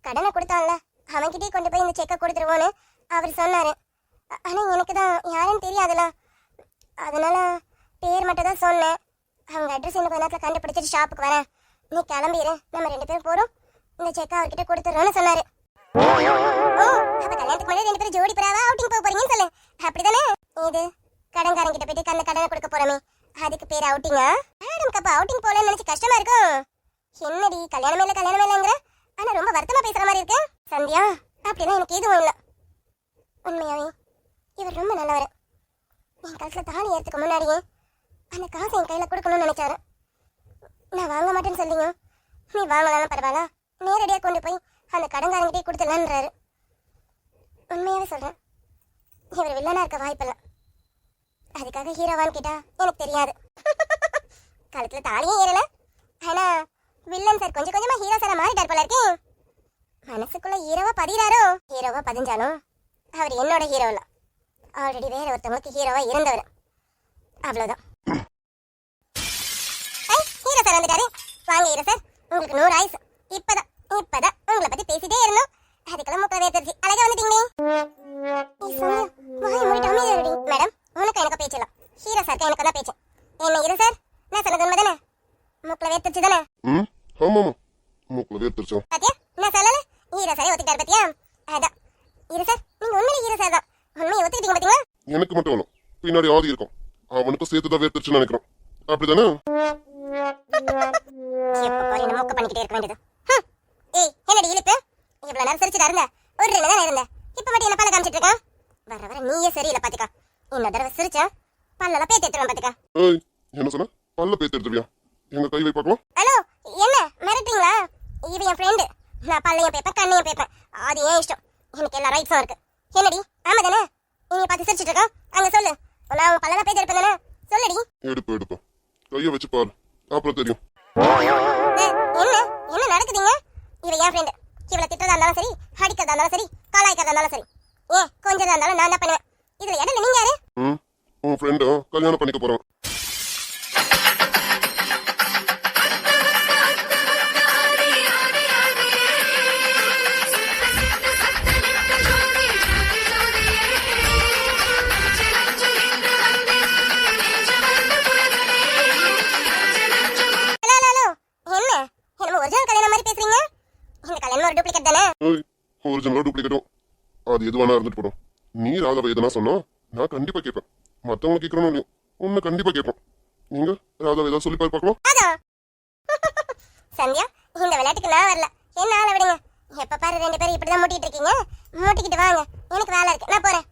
கடனை கொடுத்தான்ல, அவன்கிட்டயே கொண்டு போய் இந்த செக்கை கொடுத்துருவோன்னு அவர் சொன்னாரு. ஆனா எனக்கு தான் யாருன்னு தெரியாதுல, அதனால பேர் மட்டும் தான் சொன்னேன். அவங்க அட்ரஸ் இன்னும் கொஞ்ச நேரத்தில் கண்டுபிடிச்சிட்டு ஷாப்புக்கு வரேன், நீ கிளம்பிடு, நம்ம 2 பேரும் போறோம், இந்த செக்கை அவர்கிட்ட கொடுத்துறோன்னு சொன்னாரு. ஓ, அப்ப கல்யாணத்துக்கு முன்னாடி 2 பேரும் ஜோடி புறாவா அவுட்டிங் போக போறீங்கன்னு சொல்லு. அப்படிதானே? இது கடன்காரங்கிட்ட போயிட்டு கடனை கொடுக்க போறோமே, அதுக்கு பேர் அவுட்டிங்கா? மேடம் அப்ப அவுட்டிங் போகலன்னு நினைச்சு கஷ்டமா இருக்கும். என்னடி கல்யாணமே இல்லைங்கிற, ஆனா ரொம்ப வருத்தமா பேசுற மாதிரி இருக்கு. சந்தியா, அப்படிலாம் எனக்கு எதுவும் இல்லை. உண்மையாவே இவர் ரொம்ப நல்லவர். என் கழுத்துல தாலி ஏறதுக்கு முன்னாடியே அந்த காசை என் கையில கொடுக்கணும்னு நினைச்சாரு. நான் வாங்க மாட்டேன்னு சொல்லிங்க, நீ வாங்கலாம் பரவாயில்ல, நேரடியாக கொண்டு போய் அந்த கடன்காரங்கிட்டே கொடுத்துடலான்றாரு. உண்மையாவே சொல்றேன், இவர் வில்லனா இருக்க வாய்ப்பில்லை. அதுக்காக ஹீரோவான்னு கேட்டா எனக்கு தெரியாது. கழுத்துல தாலியும் ஏறல, ஆனா வில்லன் சார் கொஞ்சம் கொஞ்சமா ஹீரோ சாரா மாறிட்டார் போல இருக்கே. மனசுக்குள்ள ஹீரோவா பதிகிறாரோ? ஹீரோவா பதிஞ்சாலும் அவர் என்னோட ஹீரோ இல்ல, ஆல்ரெடி வேற ஒருத்தவங்களுக்கு ஹீரோவா இருந்தவர். அவ்வளவுதான். ஹீரோ சார் வந்துட்டாரு. வாங்க ஹீரோ சார், உங்களுக்கு 100 ஆயுசு. இப்பதான் உங்களை பத்தி பேசிட்டே இருந்தோம், அதுக்கெல்லாம் முக்கவே தெரிஞ்சு அழகா வந்துட்டீங்களே. மேடம், உனக்கு எனக்கு பேச்சலாம், ஹீரோ சாருக்கு எனக்கு தான் பேச்சு. என்ன ஹீரோ சார், நான் சொன்னது உண்மைதானே? முக்கில் வேர்த்திருச்சு தானே? ஆமாமா, மூக்குல வேர்த்திருச்சோம். பாத்தியா, நான் சொல்லல, ஹீரோ சாரே ஒத்துக்கிட்டாரு. பாத்தியா? அதான் ஹீரோ சார், நீங்க உண்மையிலே ஹீரோ சார் தான். உண்மையை ஒத்துக்கிட்டீங்க பாத்தீங்களா? எனக்கு மட்டும் வேணும், பின்னாடி ஆதி இருக்கும், அவனுக்கும் சேர்த்துதான் வேர்த்திருச்சுன்னு நினைக்கிறோம். அப்படிதானே? எப்ப பாரு என்ன மொக்க பண்ணிக்கிட்டே இருக்க வேண்டியது. ஏய், என்னடி இழுப்பு? இவ்வளவு நேரம் சிரிச்சுட்டா இருந்த, ஒரு 2 தான் இருந்த, இப்ப மட்டும் என்ன பல்ல காமிச்சிட்டு இருக்கான்? வர வர நீயே சரியில்லை பாத்துக்கா. இன்னொரு தடவை சிரிச்சா பல்லெல்லாம் பேத்து எடுத்துருவேன் பாத்துக்கா. ஏய், என்ன சொன்ன? பல்ல பேத்து எடுத்துருவியா? எங்க கை வை பார்க்கலாம். ஹலோ, என்ன மிரட்டுறீங்களா? இது என் ஃப்ரெண்டு, நான் பல்லையும் பேப்பேன் கண்ணையும் பேப்பேன், அது ஏன் இஷ்டம், எனக்கு எல்லா ரைட்ஸும் இருக்கு. என்னடி, ஆமா தானே? நீங்க பார்த்து சிரிச்சிட்டு இருக்கா? அங்க சொல்லு, நான் உன் பல்லெல்லாம் பேத்து எடுப்பேன் தானே? சொல்லுடி. எடுப்போம், கையை வச்சு பாரு, அப்புறம் தெரியும். என்ன நடக்குதுங்க? இவ என் ஃப்ரெண்டு, இவளை திட்டதா இருந்தாலும் சரி, அடிக்கிறதா இருந்தாலும் சரி, கலாய்க்கிறதா இருந்தாலும் சரி, ஏன் கொஞ்சதா இருந்தாலும் நான் தான் பண்ணுவேன். இதுல இடையில நீங்க யாரு? உன் ஃப்ரெண்டா கல்யாணம் பண்ணிக்க போறான். ஒரிஜினலா டூப்ளிகேட்டும் அது எதுவானா இருந்துட்டு போடும். நீ ராதாவை எதனா சொன்னா நான் கண்டிப்பா கேட்பேன். மத்தவங்க கேட்கறோம் இல்லையோ, உன்னை கண்டிப்பா கேட்போம். நீங்க ராதாவை ஏதாவது சொல்லி பார்க்கலாம். சந்தியா, இந்த விளையாட்டுக்கு நான் வரல, என்ன ஆள விடுங்க. எப்ப பாரு 2 பேரும் இப்படிதான் மூட்டிட்டு இருக்கீங்க. மூட்டிக்கிட்டு வாங்க, எனக்கு வேலை இருக்கு, நான் போறேன்.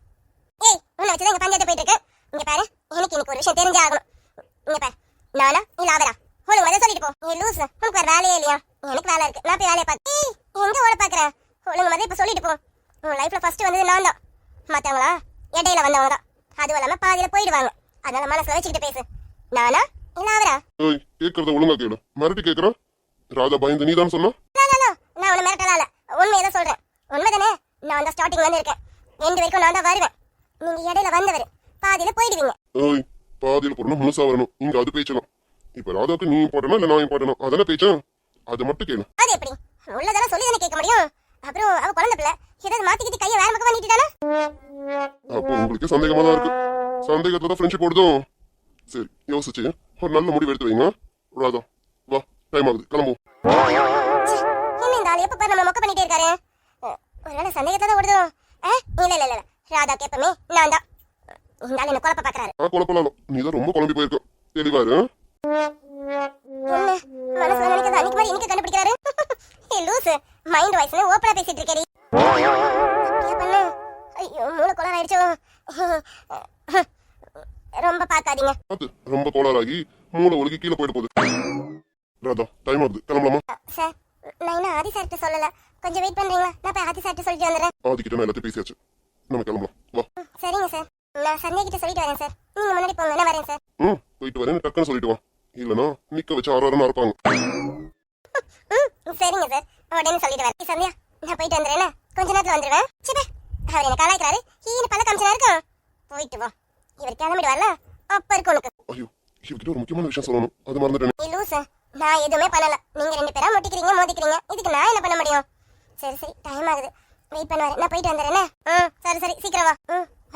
ஏய், உன்னை வச்சுதான் இங்க பஞ்சாயத்து போயிட்டு இருக்கு. இங்க பாரு, எனக்கு இன்னைக்கு ஒரு விஷயம் தெரிஞ்சே ஆகணும். இங்க பாரு, நானா இல்ல அவரா? ஒழுங்கு மாதிரி சொல்லிட்டு போ. ஏ லூசு, உனக்கு வேற வேலையே இல்லையா? எனக்கு வேலை இருக்கு, நான் போய் வேலையை பார்க்க. எங்க ஓட பாக்குறேன்? ஒழுங்கு மாதிரி இப்ப சொல்லிட்டு போ. உன் லைஃப்ல ஃபர்ஸ்ட் வந்தது நான் தான், மத்தவங்களா இடையில வந்தவங்க தான். அதுவும் இல்லாம பாதியில போயிடுவாங்க. அதனால மனசுல வச்சுக்கிட்டு பேசு. நானா இல்ல அவரா? ஏய், கேக்குறத ஒழுங்கா கேளு. மறுபடி கேக்குறேன். ராதா பயந்து நீ தான் சொன்னா? நான் உன்னை மிரட்டலால, உண்மையதான் சொல்றேன். உண்மைதானே? நான் தான் ஸ்டார்டிங்ல இருந்து இருக்கேன், 2 வரைக்கும் நான் தான் வருவேன். நீங்க இடையில வந்தவர், பாதியில போயிடுவீங்க. ஏய், பாதியில போறணும், முழுசா வரணும். இங்க அது பேச்சலாம். இப்ப ராதாவுக்கு நீ இம்பார்ட்டனா இல்ல நான் இம்பார்ட்டனா? அதானே பேச்சா? அது மட்டும் கேளு. அது எப்படி? உள்ளதெல்லாம் சொல்லி தானே கேட்க முடியும். அப்புறம் அவ குழந்தை பிள்ளை, ஏதாவது மாத்திக்கிட்டு கையை வேற பக்கம் நீட்டிட்டானா? அப்போ உங்களுக்கு சந்தேகமா தான் இருக்கு. சந்தேகத்துல தான் ஃப்ரெண்ட்ஷிப் போடுதோம். சரி, யோசிச்சு ஒரு நல்ல முடிவு எடுத்து வைங்க. ராதா வா, டைம் ஆகுது, கிளம்புவோம். என்ன இந்த ஆள் எப்ப பாரு நம்ம மொக்க பண்ணிட்டே இருக்காரு? ஒருவேளை சந்தேகத்தை தான் ஓடுதோ? இல்ல ராதா கேப்பமே நான் தான். இந்த ஆள் என்ன குழப்ப பாக்குறாரு. குழப்பலாம், நீ தான் ரொம்ப குழம்பி போயிருக்க. தெளிவாரு. மனசுல நினைக்கிறது அன்னைக்கு மாதிரி இன்னைக்கு கண்டுபிடிக்கிறாரு. லூசு, மைண்ட் வாய்ஸ்ல ஓப்பனா பேசிட்டு இருக்கேடி. பண்ணு, ஐயோ மூளை கோளாறு ஆயிடுச்சோ. ரொம்ப பாக்காதீங்க. அது ரொம்ப கோளாறாகி மூளை ஒழுகி கீழே போயிட போகுது. ராதா டைம் ஆகுது, கிளம்பலாமா? சார், நான் இன்னும் ஆதி சார்கிட்ட சொல்லல, கொஞ்சம் வெயிட் பண்றீங்களா? நான் போய் ஆதி சார்கிட்ட சொல்லிட்டு வந்துடுறேன். ஆதி கிட்ட நான் எல்லாத்தையும் பேசியாச்சு, நம்ம கிளம்பலாம் வா. சரிங்க சார், நான் சந்தியா கிட்ட சொல்லிட்டு வரேன் சார். நீங்க முன்னாடி போங்க, நான் வரேன் சார். ம் போயிட்டு வரேன்னு டக்குன்னு சொல்லிட்டு வா, இல்லைன்னா நிக்க வச்சு ஆறாரமா இருப்பாங்க. சரிங்க சார், உடனே சொல்லிட்டு வரேன். சந்தியா, நான் போயிட்டு வந்துடுறேன், கொஞ்ச நேரத்துல வந்துடுவேன். சிப்பே, அவர் என்ன கலாய்க்கிறாரு, ஈன்னு பல்ல காமிச்சனா இருக்கும். போயிட்டு வா, இவர் கிளம்பிடுவார்ல, அப்ப இருக்கு உனக்கு. ஐயோ, இவகிட்ட ஒரு முக்கியமான விஷயம் சொல்லணும், அது மறந்துட்டேனே. நீ லூசு, நான் எதுவுமே பண்ணல. நீங்க 2 பேரா முட்டிக்கிறீங்க, மோதிக்கிறீங்க. இதுக்கு நான் என்ன பண்ண முடியும்? சரி சரி, டைம் ஆகுது, வெயிட் பண்ணுவாரு, நான் போயிட்டு வந்துடுறேன். சரி சரி, சீக்கிரம் வா.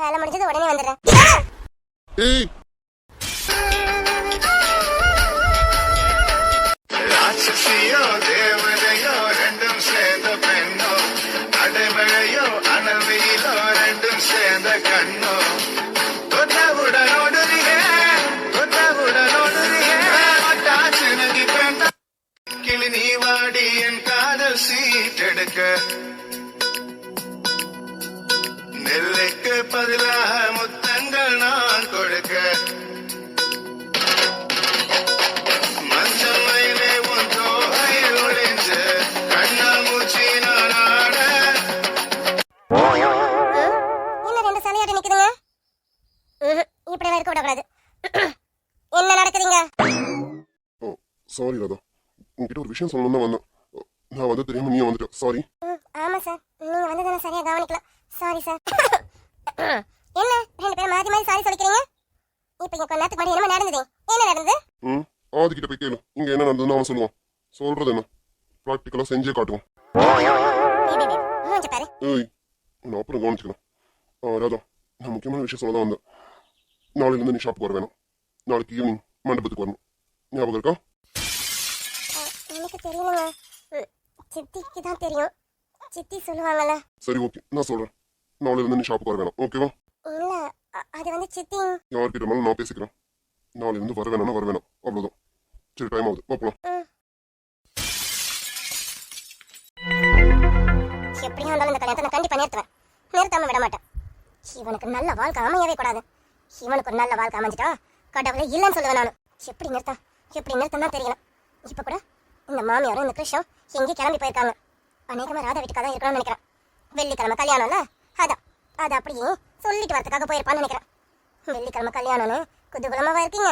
வேலை முடிஞ்சது உடனே வந்துடுறேன். ஏய் ராட்சசியோ தேவதையோ ரெண்டும் சேர்ந்த பெண்ணோ, அடைமழையோ அனல் வெயிலோ ரெண்டும் சேர்ந்த கண்ணோ, தொட்டவுடனோடுறியே சினகி பெண்ண கிளி நீ வாடி என் காதல் சீட்டெடுக்க, நெல்லைக்கு பதிலாக முத்தங்கள் நான் கொடுக்க, மஞ்சள் மயிலே உன் தோகையில் ஒளிஞ்சு கண்ணால் மூச்சி நான் ஆட. என்ன 2 சலையாட்ட நிக்குதுங்க? இப்படி இருக்க விடக்கூடாது. என்ன நடக்குதுங்க? ஓ சாரி ராதா, உன்கிட்ட ஒரு விஷயம் சொல்லணும் தான் வந்தேன். நான் வந்து தெரியாம நீ வந்துட்ட, சாரி. ஆமா சார், நீங்க வந்ததை நான் சரியா கவனிக்கல. Sorry sir. என்ன 2 பேரும் மாத்தி மாத்தி சாரி சொல்லிக்கிறீங்க? இப்ப இங்க கொஞ்ச நேரத்துக்கு முன்னாடி என்ன நடந்தது? என்ன நடந்தது? ம் ஆதிக்கிட்ட போய் கேளு, இங்க என்ன நடந்ததுன்னு அவன் சொல்லுவான். சொல்றது என்ன, ப்ராக்டிக்கலா செஞ்சே காட்டுவான். மூஞ்ச பாரு. ஏய் நான் அப்புறம் கவனிச்சுக்கலாம். ராதா, நான் முக்கியமான விஷயம் சொல்ல தான் வந்தேன். நாளையிலேருந்து நீ ஷாப்புக்கு வர வேணாம், நாளைக்கு ஈவினிங் மண்டபத்துக்கு வரணும். ஞாபகம் இருக்கா? எனக்கு தெரியலங்க, சித்திக்கு தான் தெரியும். சித்தி சொல்லுவாங்கல்ல. சரி ஓகே, நான் சொல்றேன். நாளையிலேருந்து நீ ஷாப்புக்கு வர வேணாம், ஓகேவா? இல்ல, அது வந்து சித்தி. யார்கிட்ட இருந்தாலும் நான் பேசிக்கிறேன். நாளையிலேருந்து வர வேணாம்னா வர வேணாம், அவ்வளோதான். சரி டைம் ஆகுது, பார்ப்போம். எப்படியா இருந்தாலும் இந்த கல்யாணத்தை நான் கண்டிப்பா நிறுத்துவேன், நிறுத்தாம விட மாட்டேன். இவனுக்கு நல்ல வாழ்க்கை அமையவே கூடாது. இவனுக்கு ஒரு நல்ல வாழ்க்கை அமைஞ்சிட்டா கடவுளே இல்லைன்னு சொல்லுவேன் நானு. எப்படி நிறுத்தம் தான் தெரியல. இப்ப கூட இந்த மாமியாரும் இந்த கிருஷ்ணம் எங்கேயும் கிளம்பி போயிருக்காங்க. அநேகமா ராதா வீட்டுக்காக தான் இருக்கணும்னு நினைக்கிறேன். வெள்ளிக்கிழமை கல்யாணம்ல, அது அப்படியே சொல்லிட்டு வரதுக்காக போயிருப்பான்னு நினைக்கிறேன். வெள்ளிக்கிழமை கல்யாணம்னு குதூகலமாவா இருக்கீங்க?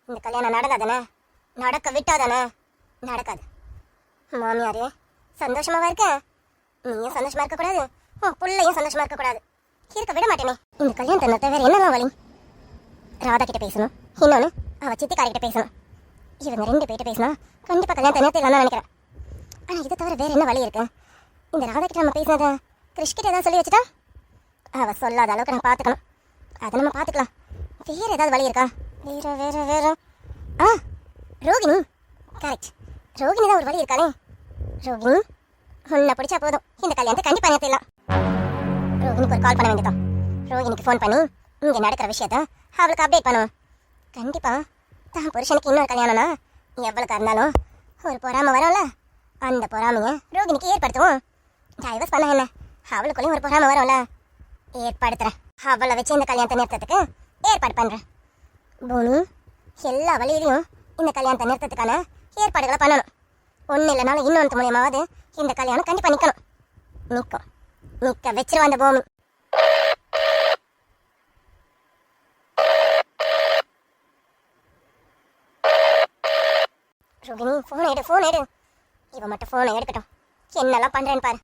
இந்த கல்யாணம் நடக்காதானே? நடக்க விட்டாதானே? நடக்காது. மாமியாரு சந்தோஷமாவா இருக்க, நீயும் சந்தோஷமா இருக்க கூடாது, உன் பிள்ளையும் சந்தோஷமா இருக்க கூடாது. இருக்க விட மாட்டேனே. இந்த கல்யாணத்தை நடத்த வேற என்னெல்லாம் வழி? ராதா கிட்ட பேசணும், இன்னொன்னு அவ சித்திக்காரிகிட்ட பேசணும். இவங்க 2 பேர்கிட்ட பேசினா கண்டிப்பா கல்யாணத்தை நிறுத்திடலாம் நினைக்கிறேன். ஆனா இதை தவிர வேற என்ன வழி இருக்கு? இந்த ராதா கிட்ட நம்ம பேசினத கிருஷ்கிட்ட ஏதாவது சொல்லி வச்சுட்டா அவ சொல்லாத அளவுக்கு நம்ம பாத்துக்கணும். அதை நம்ம பாத்துக்கலாம். வேற ஏதாவது வழி இருக்கா? வேற ரோகிணி, கரெக்ட், ரோகிணி தான் ஒரு வழி இருக்காளே. ரோகிணி, உன்னை பிடிச்சா போதும், இந்த கல்யாணத்தை கண்டிப்பா நிறுத்திடலாம். ரோகிணிக்கு ஒரு கால் பண்ண வேண்டியதான். ரோகிணிக்கு ஃபோன் பண்ணி இங்க நடக்கிற விஷயத்த அவளுக்கு அப்டேட் பண்ணுவோம். கண்டிப்பா தான் புருஷனுக்கு இன்னொரு கல்யாணம்னா எவ்வளோக்கா இருந்தாலும் ஒரு பொறாமை வரும்ல, அந்த பொறாமையை ரோகிணிக்கு ஏற்படுத்துவோம். டைவர்ஸ் பண்ண என்ன, அவளுக்குள்ளேயும் ஒரு பொறாமை வரும்ல, ஏற்படுத்துறேன். அவளை வச்சு இந்த கல்யாணத்தை நிறுத்தத்துக்கு ஏற்பாடு பண்றேன். பூமி, எல்லா வழியிலையும் இந்த கல்யாணத்தை நிறுத்தத்துக்கான ஏற்பாடுகளை பண்ணணும். ஒன்றும் இல்லைனாலும் இன்னொன்று மூலியமாவது இந்த கல்யாணம் கண்டிப்பா நிற்கணும். நிற்க வச்சிருவா அந்த பூமி. ரோகிணி, ஃபோன் எடு. இவ மட்டும் ஃபோனை எடுக்கட்டும், என்னெல்லாம் பண்றேன்னு பாரு.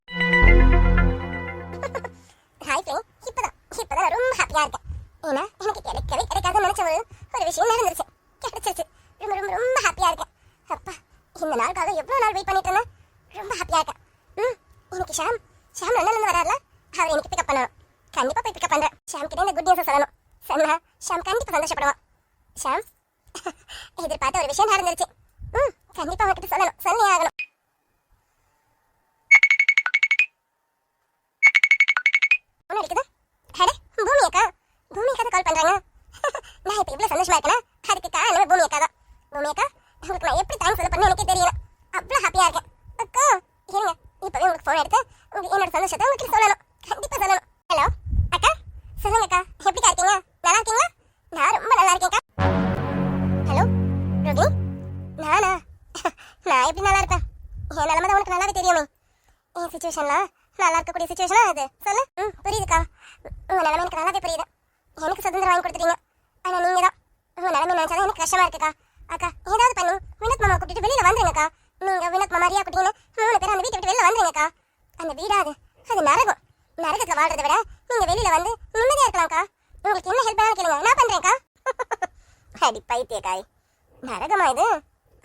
ஹாய் ஃப்ரெண்ட், இப்பதான் நான் ரொம்ப ஹாப்பியா இருக்கேன். ஏன்னா எனக்கு கிடைக்காதுன்னு நினைச்ச ஒரு விஷயம் நடந்துருச்சு, கிடைச்சிருச்சு. ரொம்ப ரொம்ப ரொம்ப ஹாப்பியா இருக்கேன். அப்பா, இந்த நாளுக்காக எவ்வளவு நாள் வெயிட் பண்ணிட்டு இருந்தேன். ரொம்ப ஹாப்பியா இருக்கேன். இன்னைக்கு ஷாம் லண்டன்ல வராருல, அவர் எனக்கு பிக்கப் பண்ணணும். கண்டிப்பா போய் பிக்கப் பண்றேன். ஷாம் கிட்ட இந்த குட் நியூஸ் சொல்லணும். சொன்னா ஷாம் கண்டிப்பா சந்தோஷப்படுவான். ஷாம், எதிர்பார்த்த ஒரு விஷயம் நடந்துருச்சு. கண்டிப்பா உங்ககிட்ட சொல்லணும், சொல்லி ஆகணும். அடிக்குது. அடே, பூமி அக்கா தான் கால் பண்றாங்க. நான் இப்ப இவ்வளவு சந்தோஷமா இருக்கேன்னா அதுக்கு காரணம் பூமி அக்கா தான். பூமி அக்கா, உங்களுக்கு நான் எப்படி தேங்க்ஸ் சொல்ல பண்ண எனக்கே தெரியல. அவ்வளவு ஹாப்பியா இருக்கேன். அக்கா இருங்க, இப்பவே உங்களுக்கு போன் எடுத்து என்னோட சந்தோஷத்தை உங்களுக்கு சொல்லணும், கண்டிப்பா சொல்லணும். ஹலோ அக்கா, சொல்லுங்க அக்கா, எப்படிக்கா இருக்கீங்க? நல்லா இருக்கீங்களா? நான் ரொம்ப நல்லா இருக்கேன்க்கா. ஹலோ ரோகிணி, நானா? நான் எப்படி நல்லா இருப்பேன்? என் நிலைமை தான் உனக்கு நல்லாவே தெரியுமே. என் சிச்சுவேஷன்லாம் நல்லா இருக்கக்கூடிய சிச்சுவேஷனா அது? சொல்லு. புரியுதுக்கா, உங்க நிலைமை எனக்கு நல்லாவே புரியுது. எனக்கு சுதந்திரம் வாங்கி கொடுத்துட்டீங்க, ஆனா கஷ்டமா இருக்குக்கா. அக்கா ஏதாவது பண்ணி வினோத் மாமா கூப்பிட்டு வெளியில வந்துருங்கக்கா. நீங்க வினோத் மாமா ரியா குட்டின்னு 3 பேரும் அந்த வீட்டை விட்டு வெளியில வந்துருங்கக்கா. அந்த வீடா அது நரகம். நரகத்துல வாழ்றதை விட நீங்க வெளியில வந்து நிம்மதியா இருக்கலாம்க்கா. உங்களுக்கு என்ன ஹெல்ப் வேணாலும் கேளுங்க, நான் பண்றேன்க்கா. அடி பைத்தியக்காய், நரகமா இது?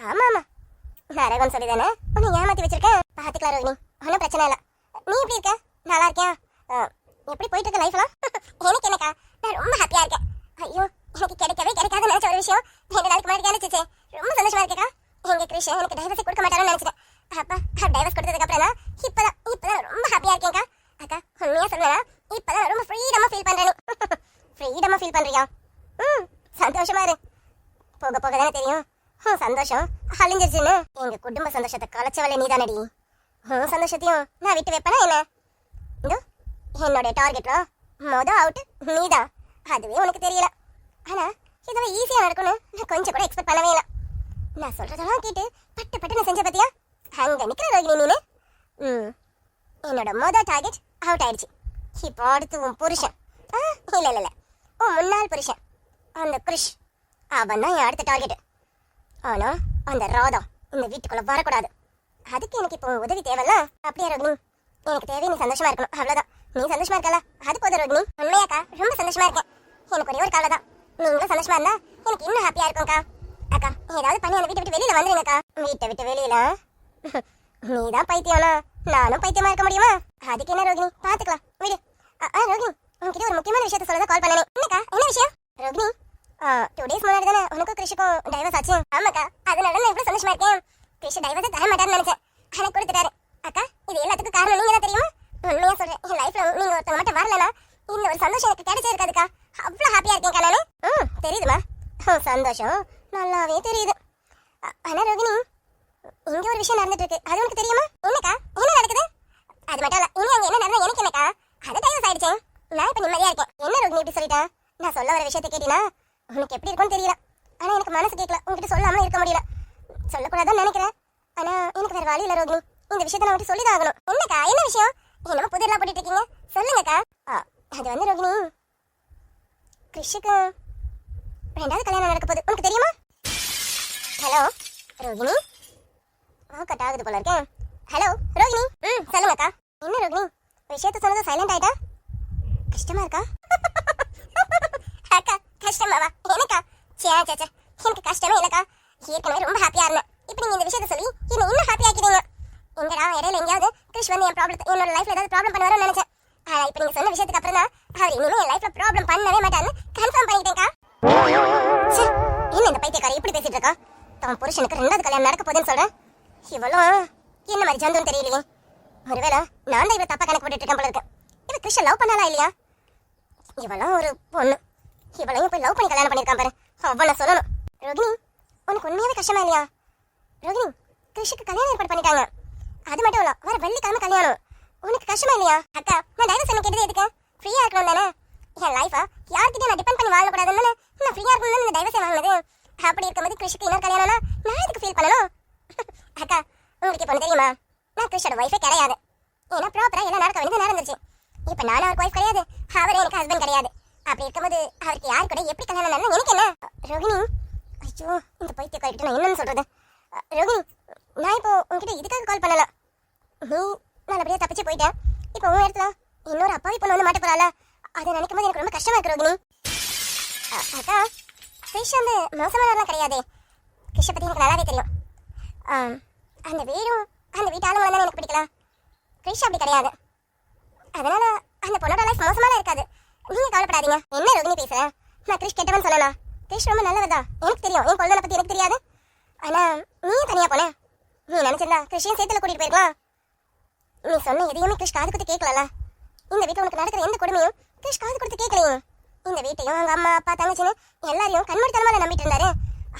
ஆமா ஆமா நரகம் சொல்லிதானே உன்னை ஏமாத்தி வச்சிருக்கேன். பாத்துக்கலாம் ரோகிணி, ஒன்றும் பிரச்சனை இல்லை. நீ எப்படி இருக்க? நல்லா இருக்கியா? எப்படி போயிட்டு இருக்க லைஃப்லாம்? எனக்கு என்னக்கா, நான் ரொம்ப ஹாப்பியா இருக்கேன். ஐயோ, எனக்கு கிடைக்கவே கிடைக்காதுன்னு நினைச்ச ஒரு விஷயம் 2 நாளைக்கு முன்னாடி கிடைச்சிச்சு. ரொம்ப சந்தோஷமா இருக்கேக்கா. எங்க கிருஷ் எனக்கு டைவர்ஸ் கொடுக்க மாட்டாருன்னு நினைச்சிட்டேன். அப்பா டைவர்ஸ் கொடுத்ததுக்கு அப்புறம் தான் இப்பதான் ரொம்ப ஹாப்பியா இருக்கேன்க்கா. அக்கா உண்மையா சொல்லுவேன், இப்பதான் ரொம்ப ஃப்ரீடமா ஃபீல் பண்றேன். ஃப்ரீடமா ஃபீல் பண்றியா? சந்தோஷமா இரு. போக போக தானே தெரியும் சந்தோஷம் அழிஞ்சிருச்சுன்னு. எங்க குடும்ப சந்தோஷத்தை கலைச்சவளே நீதானடி. சந்தோஷத்தையும் நான் விட்டு வைப்பேனா என்ன? இதோ என்னோட டார்கெட்ல அவுட் நீதான். அதுவே உனக்கு தெரியல. ஆனா இதெல்லாம் ஈஸியா நடக்கும்னு நான் கொஞ்சம் கூட எக்ஸ்பெக்ட் பண்ணவே இல்லை. நான் சொல்றதெல்லாம் கேட்டு பட்டு பட்டு நான் செஞ்ச பத்தியா? அங்க நிக்கிற ரோகிணி நீனு. என்னோட டார்கெட் அவுட் ஆயிடுச்சு. இப்போ அடுத்து உன் புருஷன். இல்ல உன் முன்னாள் புருஷன் அந்த கிருஷ், அவன் தான் என் அடுத்த டார்கெட். ஆனா அந்த ராதா இந்த வீட்டுக்குள்ள வரக்கூடாது. அதுக்கு எனக்கு இப்போ உதவி தேவையில்ல. அப்படியா ரோகிணி? எனக்கு தேவை நீ சந்தோஷமா இருக்கணும், அவ்வளவுதான். நீ சந்தோஷமா இருக்கல, அது போதும் ரோகிணி. உண்மையாக்கா ரொம்ப சந்தோஷமா இருக்கேன். எனக்கு ஒரே ஒரு கவலை தான், நீங்களும் சந்தோஷமா இருந்தா எனக்கு இன்னும் ஹாப்பியா இருக்கும்க்கா. அக்கா ஏதாவது பண்ணி அந்த வீட்டை விட்டு வெளியில வந்துருங்கக்கா. வீட்டை விட்டு வெளியில? நீதான் பைத்தியம்னா நானும் பைத்தியமா இருக்க முடியுமா? அதுக்கு என்ன ரோகிணி, பாத்துக்கலாம் விடு. ரோகிணி உங்ககிட்ட ஒரு முக்கியமான விஷயத்த சொல்லதான் கால் பண்ணேன். என்னக்கா, என்ன விஷயம்? ரோகிணி 2 days முன்னாடி தானே உனக்கும் கிருஷுக்கும் டைவர்ஸ் ஆச்சு. ஆமாக்கா, அதனால நான் இவ்வளவு சந்தோஷமா இருக்கேன். கிருஷ் டைவர்ஸ் தர மாட்டான்னு நினைச்சேன், ஆனா கொடுத்துட்டாரு. அக்கா இது எல்லாத்துக்கும் காரணம் நீங்க தான் தெரியுமா? உண்மையா சொல்றேன், என் லைஃப்ல நீங்க ஒருத்தவங்க மட்டும் வரலனா இந்த ஒரு சந்தோஷம் எனக்கு கிடைச்சே இருக்காதுக்கா. அவ்வளவு ஹாப்பியா இருக்கேன்க்கா நானு. தெரியுதுமா? சந்தோஷம் நல்லாவே தெரியுது. ஆனா ரோகிணி இங்க ஒரு விஷயம் நடந்துட்டு இருக்கு, அது உனக்கு தெரியுமா? என்னக்கா, என்ன நடக்குது? அது மட்டும் இல்ல, இனி அங்க என்ன நடந்தா எனக்கு என்னக்கா? அது டைவர்ஸ் ஆயிடுச்சு. நான் இப்ப நிம்மதியா இருக்கேன். என்ன ரோகிணி இப்படி சொல்லிட்டா? நான் சொல்ல வர விஷயத்தை கேட்டினா உனக்கு எப்படி இருக்கும்னு தெரியல. ஆனா எனக்கு மனசு கேட்கல, உங்ககிட்ட சொல்லாம இருக்க முடியல. சொல்லக்கூடாதுன்னு நினைக்கிறேன், ஆனா எனக்கு வேற வழி இல்ல ரோகிணி. இந்த விஷயத்த நான் உங்ககிட்ட சொல்லிதான் ஆகணும். என்னக்கா, என்ன விஷயம்? என்னமோ புதிரெல்லாம் போட்டுட்டு இருக்கீங்க, சொல்லுங்கக்கா. அது வந்து ரோகிணி, கிருஷுக்கு 2வது கல்யாணம் நடக்க போகுது, உனக்கு தெரியுமா? ஹலோ ரோகிணி, கட் ஆகுது போல இருக்கேன். ஹலோ ரோகிணி. சொல்லுங்கக்கா. என்ன ரோகிணி விஷயத்த சொன்னது சைலண்ட் ஆயிட்டா? கஷ்டமா இருக்கா? அக்கா கஷ்டமாவா? எனக்கா? சே எனக்கு கஷ்டமே இல்லக்கா. ஏற்கனவே ரொம்ப ஹாப்பியா இருந்தேன். இப்போ நீங்க இந்த விஷயத்த சொல்லி என்ன இன்னும் ஹாப்பி ஆக்கிட்டீங்க. எங்கடா இடையில எங்கேயாவது கிருஷ் வந்து என்னோட லைஃப்ல ஏதாவது ப்ராப்ளம் பண்ணுவாருன்னு நினைச்சேன். ஆனா இப்போ நீங்க சொன்ன விஷயத்துக்கு அப்புறம் தான் அவர் இனிமே என் லைஃப்ல ப்ராப்ளம் பண்ணவே மாட்டான்னு கன்ஃபார்ம் பண்ணிட்டேன்க்கா. என்ன இந்த பைத்தியக்காரி இப்படி பேசிட்டு இருக்கா? தன் புருஷனுக்கு 2வது கல்யாணம் நடக்க போகுதுன்னு சொல்றேன். இவளும் என்ன மாதிரி ஜந்துன்னு தெரியலையே. ஒருவேளை நான் தான் இவளை தப்பா கணக்கு போட்டுட்டு இருக்கேன் போல இருக்கு. இவ கிருஷ்ண லவ் பண்ணாலா இல்லையா? இவளும் ஒரு பொண்ணு, இவளையும் போய் லவ் பண்ணி கல்யாணம் பண்ணிருக்கான் பாரு. அவளை சொல்லணும். ரோகிணி உனக்கு உண்மையாவே கஷ்டமா இல்லையா? ரோகிணி கிருஷுக்கு கல்யாணம் ஏற்பாடு பண்ணிட்டாங்க. அது மட்டும் இல்ல, வர வெள்ளிக்கிழமை கல்யாணம். உனக்கு கஷ்டமா இல்லையா? அக்கா நான் டைவர்ஸ் என்ன கேட்டது எதுக்கு? ஃப்ரீயா இருக்கணும் தானே. என் லைஃபா யார்கிட்டயும் நான் டிபெண்ட் பண்ணி வாழக்கூடாதுன்னு நான் ஃப்ரீயா இருக்கணும் இந்த டைவர்ஸை வாங்கினது. அப்படி இருக்கும்போது கிருஷுக்கு இன்னொரு கல்யாணம்னா நான் எதுக்கு ஃபீல் பண்ணணும்? அக்கா உங்களுக்கு இப்போ தெரியுமா, நான் கிருஷோட ஒய்ஃபே கிடையாது. ஏன்னா ப்ராப்பரா எல்லாம் நடக்க வேண்டியது நடந்துருச்சு. இப்போ நானும் அவருக்கு ஒய்ஃப் கிடையாது, அவரே எனக்கு ஹஸ்பண்ட் கிடையாது. அப்படி இருக்கும்போது அவருக்கு யாரு கூட எப்படி கல்யாணம் நடந்தா எனக்கு என்ன? ரோகிணி ஐயோ இந்த பைத்தியக்காரிட்ட நான் என்னன்னு சொல்றது? ரோகிணி நான் இப்போ உங்ககிட்ட இதுக்காக கால் பண்ணல. நீ நல்லபடியா தப்பிச்சு போயிட்டேன். இப்போ உன் இடத்துல இன்னொரு அப்பாவி பொண்ணு வந்து மாட்ட போறாள, அதை நினைக்கும் போது எனக்கு ரொம்ப கஷ்டமா இருக்கு ரோகிணி. அக்கா கிருஷ் வந்து மோசமானவரெல்லாம் கிடையாது. கிருஷை பத்தி எனக்கு நல்லாவே தெரியும். அந்த வீடும் அந்த வீட்டாலும் தானே எனக்கு பிடிக்கல. கிருஷ் அப்படி கிடையாது. அதனால அந்த பொண்ணோட லைஃப் மோசமாலாம் இருக்காது. நீங்க கவலைப்படாதீங்க. என்ன ரோகிணி பேசுற? நான் கிருஷ் கெட்டவன் சொல்லலாம். கிருஷ் ரொம்ப நல்லவர்தான், எனக்கு தெரியும். என் குழந்தை பத்தி எனக்கு தெரியாது. ஆனா நீ தனியா போன. நீ நினைச்சிருந்தா கிருஷ்ணையும் சேர்த்துல கூட்டிட்டு போயிருக்கலாம். நீ சொன்ன எதையுமே கிருஷ் காது கொடுத்து கேட்கல. இந்த வீட்டுல உனக்கு நடக்கிற எந்த கொடுமையும் கிருஷ் காது கொடுத்து கேட்கலையும். இந்த வீட்டையும் அவங்க அம்மா அப்பா தங்கச்சின்னு எல்லாரையும் கண்மூடித்தனமா நம்பிட்டு இருந்தாரு.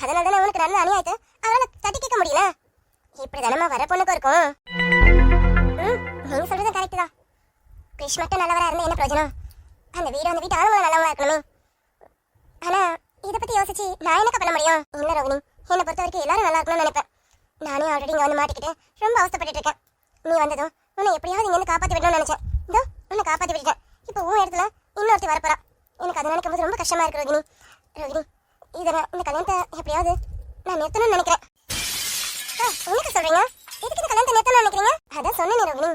அதனால தானே உனக்கு நடந்த அநியாயத்தை அவரால் தட்டி கேட்க முடியல. இப்படி தானே வர பொண்ணுக்கும் இருக்கும். நீங்க சொல்றது கரெக்ட் தான். கிருஷ் மட்டும் நல்லவரா இருந்தா என்ன பிரயோஜனம்? அந்த வீட்டு ஆளுங்களும் நல்லவங்களா இருக்கணுமே. ஆனா இதை பத்தி யோசிச்சு நான் என்ன பண்ண முடியும்? இல்ல ரோகிணி, என்னை பொறுத்த வரைக்கும் எல்லாரும் நல்லா இருக்கணும்னு நினைப்பேன். நானே ஆல்ரெடி இங்க வந்து மாட்டிக்கிட்டு ரொம்ப அவஸ்தப்பட்டு இருக்கேன். நீ வந்ததும் உன்னை எப்படியாவது இங்க இருந்து காப்பாத்தி விடணும்னு நினைச்சேன். இதோ உன்னை காப்பாத்தி விட்டுட்டேன். இப்போ உன் இடத்துல இன்னொருத்தி வரப்போறா. எனக்கு அதை நினைக்கும் போது ரொம்ப கஷ்டமா இருக்கு ரோகிணி. ரோகிணி இதை நான் இந்த கல்யாணத்தை எப்படியாவது நான் நிறுத்தணும்னு நினைக்கிறேன். என்னக்கா சொல்றீங்க? எதுக்கு இந்த கல்யாணத்தை நிறுத்தணும்னு நினைக்கிறீங்க? அதான் சொன்னேன் ரோகிணி,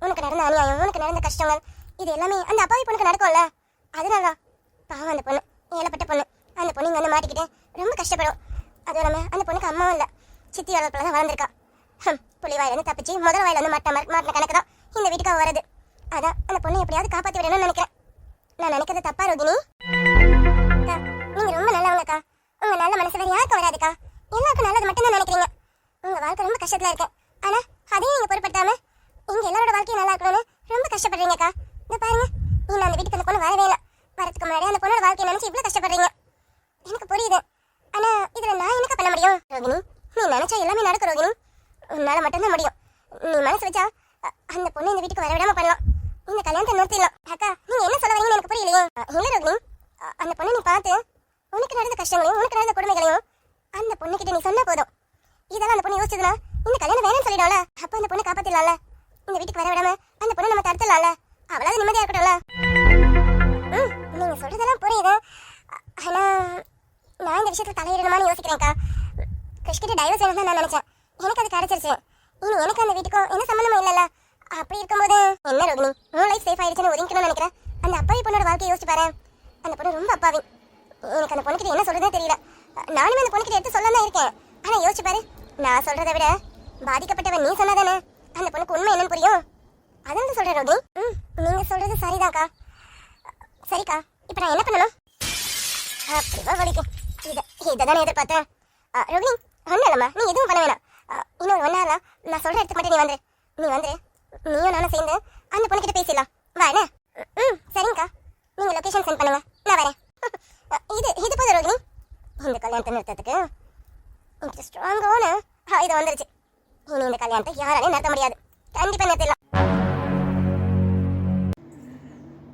உனக்கு நடந்த அநியாயம், உனக்கு நடந்த கஷ்டங்கள் இது எல்லாமே அந்த அப்பாவி பொண்ணுக்கு நடக்கும்ல. அதனாலதான் பாவம் அந்த பொண்ணு, ஏழப்பட்ட பொண்ணு. அந்த பொண்ணு இங்கே வந்து மாட்டிக்கிட்டு ரொம்ப கஷ்டப்படும். அதுவும் இல்லாமல் அந்த பொண்ணுக்கு அம்மாவும் இல்லை, சித்தி வளர்ப்பில் தான் வளர்ந்துருக்கா. புலி வாயிலேருந்து தப்பிச்சு முதல் வாயில வந்து மாட்டின கணக்கு தான் இந்த வீட்டுக்கு அவ வருது. அதான் அந்த பொண்ணை எப்படியாவது காப்பாற்றி விடணும்னு நினைக்கிறேன். நான் நினைக்கிறது தப்பா ரோகிணி? அக்கா, நீங்க ரொம்ப நல்லவங்கக்கா. உங்க நல்ல மனசு வேற யாருக்கும் வராதுக்கா. எல்லாருக்கும் நல்லது மட்டும்தான் நினைக்கிறீங்க. உங்க வாழ்க்கை ரொம்ப கஷ்டத்துல இருக்கு, ஆனா அதையும் நீங்க பொருட்படுத்தாம இங்க எல்லாரோட வாழ்க்கையும் நல்லா இருக்கணும்னு ரொம்ப கஷ்டப்படுறீங்கக்கா. இந்த பாருங்க, நீங்க அந்த வீட்டுக்கு அந்த பொண்ணு வரவே இல்லை. வரதுக்கு முன்னாடி அந்த பொண்ணோட வாழ்க்கையை நினைச்சு இவ்வளவு கஷ்டப்படுறீங்க. எனக்கு புரியுது, ஆனா இதுல நான் என்னக்கா பண்ண முடியும்? ரோகிணி, நீ நினைச்சா எல்லாமே நடக்கும் ரோகிணி. உன்னால மட்டும்தான் முடியும். நீ மனசு வச்சா அந்த பொண்ணு இந்த வீட்டுக்கு வர விடாம பண்ணலாம். இந்த கல்யாணத்தை நிறுத்திடலாம். அக்கா, நீங்க என்ன சொல்ல வரீங்கன்னு எனக்கு புரியலையே. இல்ல ரோகிணி, அந்த பொண்ணை நீ பார்த்து உனக்கு நடந்த கஷ்டங்களையும் உனக்கு நடந்த கொடுமைகளையும் அந்த பொண்ணுகிட்ட நீ சொன்னா போதும். இதெல்லாம் அந்த பொண்ணு யோசிச்சதுன்னா இந்த கல்யாணம் வேணும்னு சொல்லிடும்ல. அப்ப அந்த பொண்ணை காப்பாத்திடலாம்ல. இந்த வீட்டுக்கு வர விடாம அந்த பொண்ணை நம்ம தடுத்துடலாம்ல. அவளாவது நிம்மதியா இருக்கட்டும்ல. நீங்க சொல்றதெல்லாம் புரியுது, ஆனா நான் இந்த விஷயத்துல தலையிடணுமான்னு யோசிக்கிறேன்க்கா. கிறிஷ்கிட்ட டைவர்ஸ் வேணும் தான் நான் நினைச்சேன். எனக்கு அது கிடைச்சிருச்சு. இனி எனக்கு அந்த வீட்டுக்கும் என்ன சம்பந்தமும் இல்லைல்ல. அப்படி இருக்கும்போது என்ன ரோகிணி, உன் லைஃப் சேஃப் ஆயிடுச்சுன்னு ஒதுக்கணும்னு நினைக்கிறேன். அந்த அப்பாவி பொண்ணோட வாழ்க்கையை யோசிச்சு பாரு. அந்த பொண்ணு ரொம்ப அப்பாவி. எனக்கு அந்த பொண்ணுக்கிட்ட என்ன சொல்றதே தெரியல. நானுமே அந்த பொண்ணுக்கிட்ட எடுத்து சொல்ல தான் இருக்கேன். ஆனா யோசிச்சு பாரு, நான் சொல்றதை விட பாதிக்கப்பட்டவன் நீ சொன்னாதானே அந்த பொண்ணுக்கு உண்மை என்னன்னு புரியும். அதான் சொல்றேன் ரோகிணி. நீங்க சொல்றது சரிதான்க்கா. சரிக்கா, இப்ப நான் என்ன பண்ணணும்? அப்படிவா வலிக்கும். இதைதானே எதிர்பார்த்தேன். ரோகிணி, ஒன்றும் இல்லைம்மா, நீ எதுவும் பண்ண வேணாம். இன்னொரு 1 hour நான் சொல்ற இடத்துக்கு மட்டும் நீ வந்துரு. நீயும் நானும் சேர்ந்து அந்த பொண்ணுக்கிட்ட பேசிடலாம். வா என்ன? சரிங்கக்கா, நீங்க லொகேஷன் சென்ட் பண்ணுங்க, நான் வரேன். இது போதும் ரோகிணி. இந்த கல்யாணத்தை நிறுத்தத்துக்கு எனக்கு ஸ்ட்ராங்கான ஆயுதம் வந்துருச்சு. இனி இந்த கல்யாணத்தை யாராலையும் நிறுத்த முடியாது. கண்டிப்பா நிறுத்திடலாம்.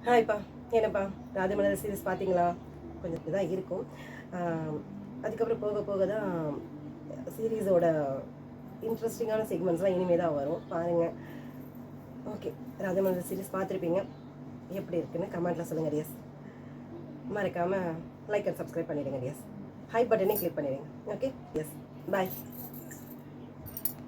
ஹாய்ப்பா, என்னப்பா ராஜமலர் சீரிஸ் பார்த்தீங்களா? கொஞ்சம் இதாக இருக்கும். அதுக்கப்புறம் போக போக தான் சீரீஸோட இன்ட்ரெஸ்டிங்கான செக்மெண்ட்ஸ்லாம் இனிமேல் தான் வரும், பாருங்கள். ஓகே, ராஜமலர் சீரிஸ் பார்த்துருப்பீங்க. எப்படி இருக்குன்னு கமெண்ட்டில் சொல்லுங்கள் டியர்ஸ். மறக்காமல் லைக் அண்ட் சப்ஸ்கிரைப் பண்ணிவிடுங்க டியர்ஸ். ஹை பட்டனே கிளிக் பண்ணிடுங்க. ஓகே, எஸ், பாய்.